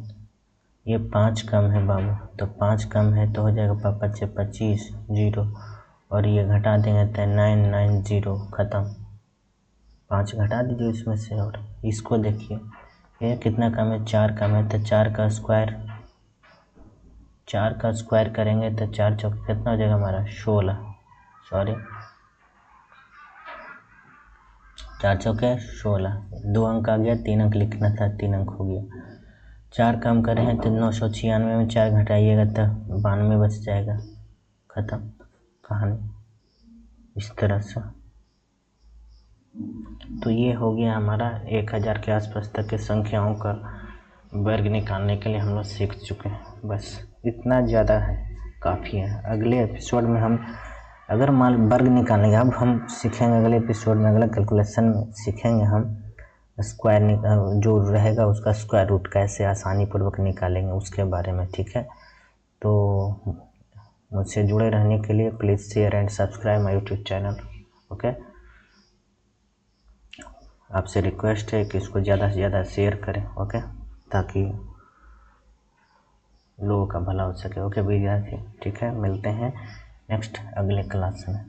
Speaker 1: ये 5 कम है बाबू, तो 5 कम है तो हो जाएगा 25 0, और ये घटा देंगे तो 990, ख़त्म। 5 घटा दीजिए इसमें से। और इसको देखिए, ये कितना कम है? 4 कम है, तो 4 का स्क्वायर करेंगे तो 4 चौक कितना हो जाएगा हमारा? 16, सॉरी 4 चौके 16। 2 अंक आ गया, 3 अंक लिखना था, 3 अंक हो गया। 4 कम करें हैं तो 996 में 4 घटाइएगा तो 92 बच जाएगा, ख़त्म कहानी। इस तरह से तो ये हो गया हमारा 1000 के आसपास तक के संख्याओं का वर्ग निकालने के लिए हम लोग सीख चुके हैं। बस इतना ज़्यादा है, काफ़ी है। अगले एपिसोड में हम अगर मान वर्ग निकालेंगे, अब हम सीखेंगे अगले एपिसोड में, अगले कैलकुलेशन में सीखेंगे हम स्क्वायर जो रहेगा उसका स्क्वायर रूट कैसे आसानी पूर्वक निकालेंगे उसके बारे में, ठीक है। तो मुझसे जुड़े रहने के लिए please share and subscribe my YouTube channel, okay. आपसे रिक्वेस्ट है कि इसको ज़्यादा से ज़्यादा शेयर करें, ओके, ताकि लोगों का भला हो सके, ओके विद्यार्थी, ठीक है। मिलते हैं नेक्स्ट अगले क्लास में।